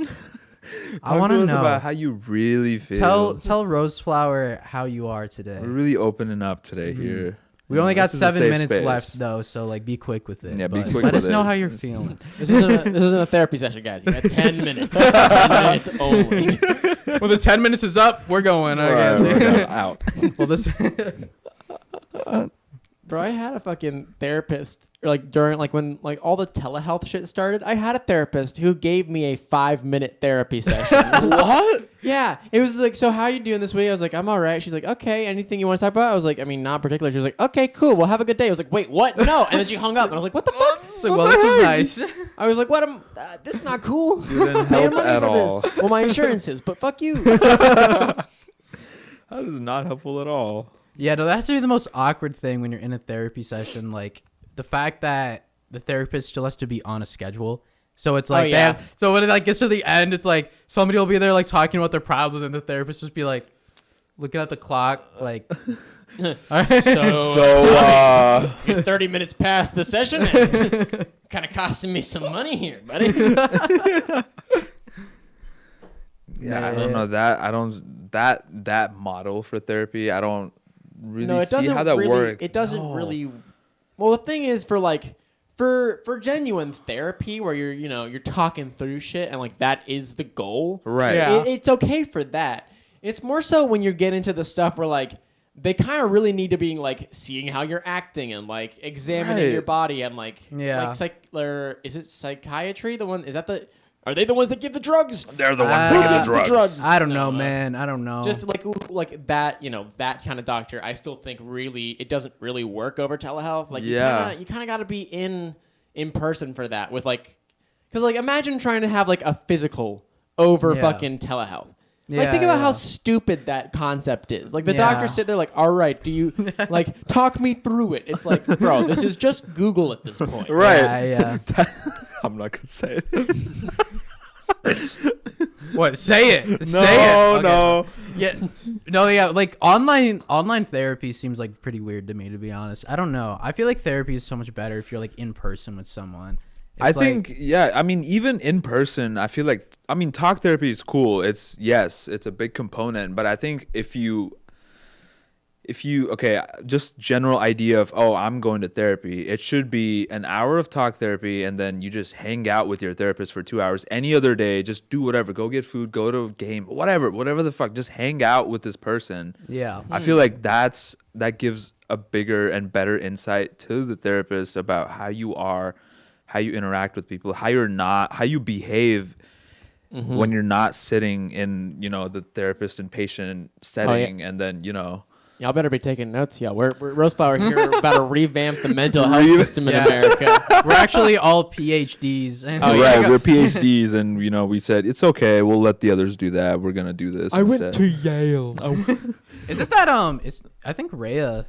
I want to know about how you really feel. Tell Roseflower how you are today. We're really opening up today here. We only got This is a 7 safe minutes space. left though, so like be quick with it. Yeah, be But quick Let with us know it. how you're feeling. This isn't a therapy session, guys. You got 10 minutes. 10 minutes only. When the 10 minutes is up, we're going. I guess. We're out. Well, this. Bro, I had a fucking therapist like during like when like all the telehealth shit started. I had a therapist who gave me a 5-minute therapy session. What? Yeah, it was like, so how are you doing this week? I was like, I'm all right. She's like, okay, anything you want to talk about? I was like, I mean, not particular. She was like, okay, cool. Well, have a good day. I was like, wait, what? No. And then she hung up, and I was like, what the fuck? It's like, well, this was nice. I was like, what? This is not cool. You didn't Paying help money at for all. this. Well, my insurance is, but fuck you. That is not helpful at all. Yeah, no, that has to be the most awkward thing when you're in a therapy session. Like the fact that the therapist still has to be on a schedule. So it's like, yeah. so when it like gets to the end, it's like somebody will be there like talking about their problems, and the therapist just be like looking at the clock, like, all right. So you're 30 minutes past the session, and kind of costing me some money here, buddy. Yeah, I don't know that. I don't that model for therapy. I don't really No, it see doesn't how that really, works. It doesn't really. Well, the thing is, for like for genuine therapy, where you're talking through shit, and like that is the goal, Right. Yeah. It's okay for that. It's more so when you get into the stuff where like they kind of really need to be like seeing how you're acting and like examining Right. your body and like Yeah. or is it psychiatry? The one is that the. Are they the ones that give the drugs? They're the ones Who that gives give the the drugs? drugs. I don't know, man. I don't know. Just like that, that kind of doctor. I still think really it doesn't really work over telehealth. Like Yeah. you kind of got to be in person for that. With like, because like imagine trying to have like a physical over Yeah. fucking telehealth. Like Yeah, think about yeah. how stupid that concept is. Like the Yeah. doctors sit there like, all right, do you like talk me through it? It's like, bro, this is just Google at this point. Right. Yeah. I'm not gonna say it. What? Say it. No, Say it. Okay. no. Yeah. No, yeah. Like online therapy seems like pretty weird to me, to be honest. I don't know. I feel like therapy is so much better if you're like in person with someone. I It's think, like, yeah, I mean, even in person, I feel like, talk therapy is cool. It's a big component, but I think if you, okay, just general idea of, oh, I'm going to therapy, it should be an hour of talk therapy, and then you just hang out with your therapist for 2 hours. Any other day, just do whatever, go get food, go to a game, whatever the fuck, just hang out with this person. yeah. I feel like that gives a bigger and better insight to the therapist about how you are, how you interact with people, how you behave when you're not sitting in, the therapist and patient setting, and then, Y'all better be taking notes, y'all. We're Roseflower here. We're about to revamp the mental health system in America. We're actually all PhDs. And right, we're PhDs, and we said it's okay. We'll let the others do that. We're gonna do this. Yale. Is it that I think Rhea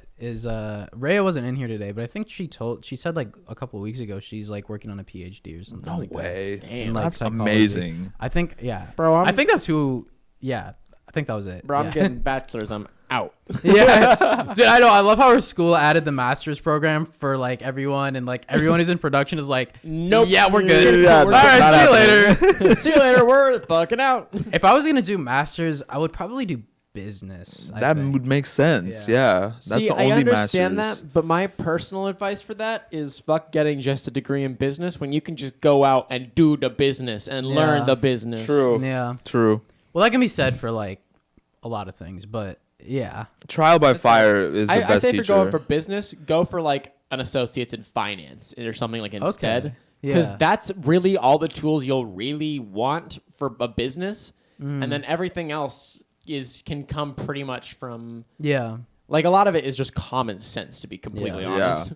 wasn't in here today, but I think she said like a couple of weeks ago she's like working on a PhD or something. No like way. That. Damn. In, like, That's psychology. amazing. I think Bro, I think that's who. Yeah, I think that was it. Bro, I'm yeah. getting bachelor's. I'm out. Yeah, dude, I know. I love how our school added the master's program for like everyone, and like everyone who's in production is like, Nope. yeah, we're good. Yeah, All right, not see you happening. later. See you later. We're fucking out. If I was gonna do masters, I would probably do business. I That think. would make sense. Yeah. Yeah, that's See, the only I understand masters. that, but my personal advice for that is fuck getting just a degree in business when you can just go out and do the business and learn Yeah. the business. True. Yeah. True. Well, that can be said for like a lot of things, but yeah. Trial by fire is the I best say if teacher. you're going for business, go for like an associate's in finance or something like instead. Okay. Because Yeah. that's really all the tools you'll really want for a business. And then everything else can come pretty much from Yeah. like a lot of it is just common sense, to be completely honest.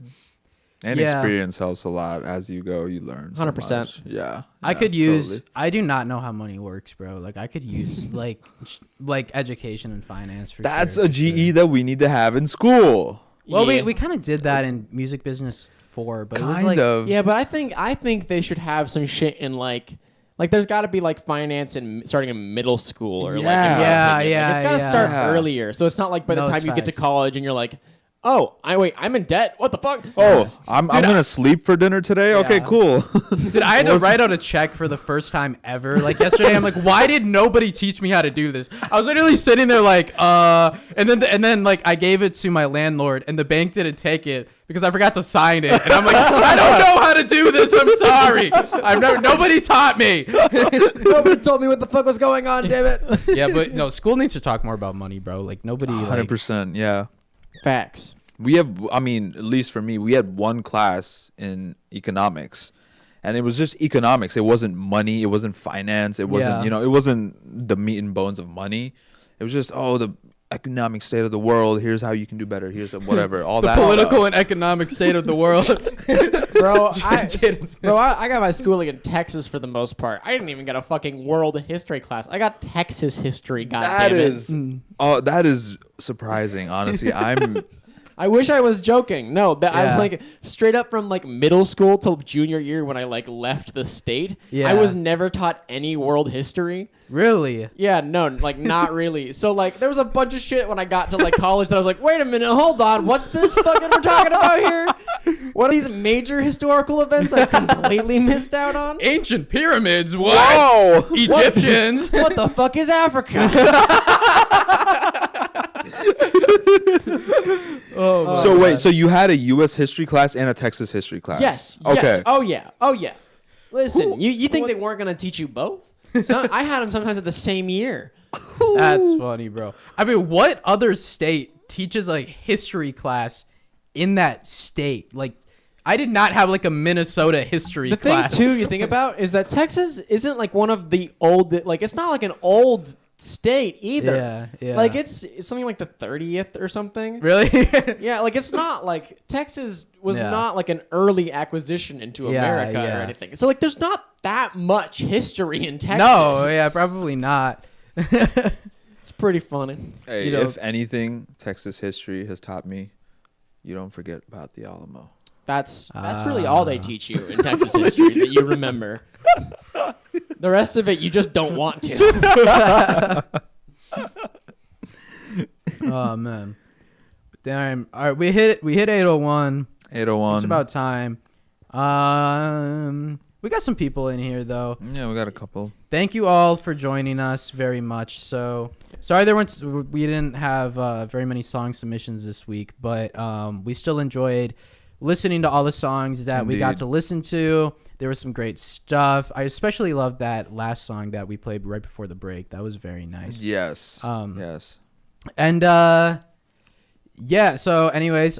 And Yeah. experience helps a lot. As you go, you learn. so 100%. much. Yeah. I Yeah, could use. totally. I do not know how money works, bro. Like I could use like education and finance for That's sure, a for GE sure. that we need to have in school. Well, Yeah. we kind of did that in music business 4, but it was Kind like of. Yeah, but I think they should have some shit in like there's got to be like finance and starting in middle school or like in my Yeah. opinion. Yeah, Like, it's got to yeah. start Yeah. earlier, so it's not like by the No, time it's you get to facts. college and you're like, Oh, I'm in debt. What the fuck? Oh, I'm gonna sleep for dinner today. Yeah. Okay, cool. Dude, I had to write out a check for the first time ever. Like yesterday, I'm like, why did nobody teach me how to do this? I was literally sitting there like, and then like I gave it to my landlord, and the bank didn't take it because I forgot to sign it. And I'm like, I don't know how to do this. I'm sorry. Nobody taught me. Nobody told me what the fuck was going on. Damn it. Yeah, but no, school needs to talk more about money, bro. Like nobody. 100%. Yeah. Facts. We have, I mean, at least for me, we had one class in economics, and it was just economics. It wasn't money. It wasn't finance. It wasn't, Yeah. it wasn't the meat and bones of money. It was just, the economic state of the world. Here's how you can do better. Here's whatever. All the that political stuff. and economic state of the world. Bro, I got my schooling in Texas for the most part. I didn't even get a fucking world history class. I got Texas history. That is surprising. Honestly, I wish I was joking. No, Yeah. I'm like straight up from like middle school till junior year when I like left the state. Yeah. I was never taught any world history. Really? Yeah, no, like not really. So like there was a bunch of shit when I got to like college that I was like, wait a minute, hold on, what's this fucking we're talking about here? What are these major historical events I completely missed out on? Ancient pyramids. What? Whoa! Egyptians. What the fuck is Africa? So wait, so you had a U.S. history class and a Texas history class? Yes. Okay. Yes. Oh yeah. Listen, you think they weren't gonna teach you both? I had them sometimes at the same year. That's funny, bro. I mean, what other state teaches a history class in that state? Like, I did not have like a Minnesota history class. The thing too you think about is that Texas isn't like one of the old, like it's not like an old state either. Yeah. Like it's something like the 30th or something. Really? Yeah, like it's not like Texas was Yeah. not like an early acquisition into America or anything. So like there's not that much history in Texas. No, yeah, probably not. It's pretty funny. Hey, You know- if anything, Texas history has taught me, you don't forget about the Alamo. That's really all they teach you in Texas history that you remember. The rest of it you just don't want to. Oh man. Damn. All right, we hit 801. 801. It's about time. We got some people in here though. Yeah, we got a couple. Thank you all for joining us very much. So sorry we didn't have very many song submissions this week, but we still enjoyed listening to all the songs that we got Indeed. to listen to. There was some great stuff. I especially loved that last song that we played right before the break. That was very nice. Yes. Yes. And yeah, so anyways,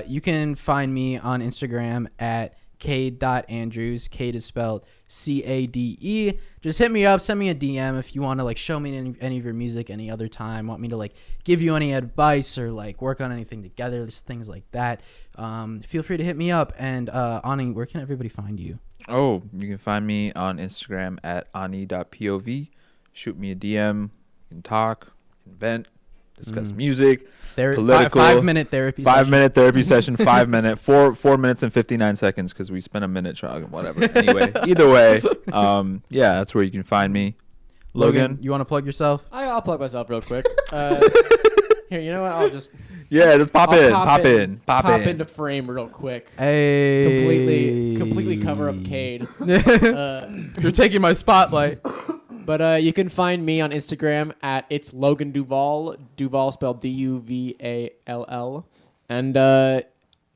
you can find me on Instagram at Cade.Andrews. Cade is spelled Cade. Just hit me up, send me a DM if you want to like show me any of your music any other time, want me to like give you any advice or like work on anything together, just things like that. Feel free to hit me up. And Ani, where can everybody find you? Oh, you can find me on Instagram at ani.pov. Shoot me a DM. You can talk, you can vent, discuss music, political. 5-minute therapy 5-minute therapy session, 5 minute, 4 minutes and 59 seconds because we spent a minute trying, whatever. Anyway, either way, yeah, that's where you can find me. Logan, you want to plug yourself? I'll plug myself real quick. Here, you know what? I'll just just pop I'll in. pop into frame real quick. Hey. Completely cover up Cade. You're taking my spotlight. But you can find me on Instagram at it's Logan Duvall. Duvall spelled Duvall. And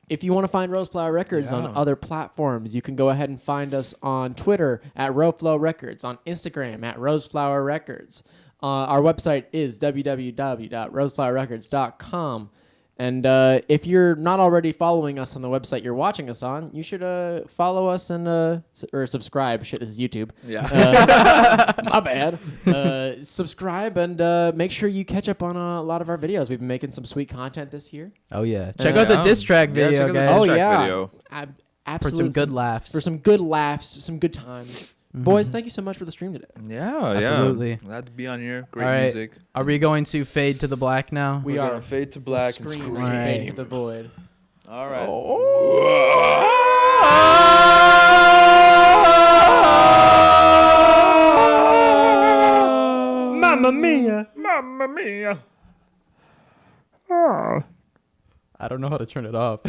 if you want to find Roseflower Records on other platforms, you can go ahead and find us on Twitter at Roflo Records, on Instagram at Roseflower Records. Our website is www.roseflowerrecords.com. And if you're not already following us on the website you're watching us on, you should follow us and or subscribe. Shit, this is YouTube. Yeah. My bad. Subscribe and make sure you catch up on a lot of our videos. We've been making some sweet content this year. Oh yeah, check out the diss track video, check out the guys. diss track video. Absolutely. For some good laughs. For some good laughs, some good times. Boys, thank you so much for the stream today. Absolutely. Glad to be on here. Great All right. music. Are we going to fade to the black now? We We're are gonna fade to black and Scream scream. is All right. fading the void. All right. Mamma mia. Mamma mia. I don't know how to turn it off.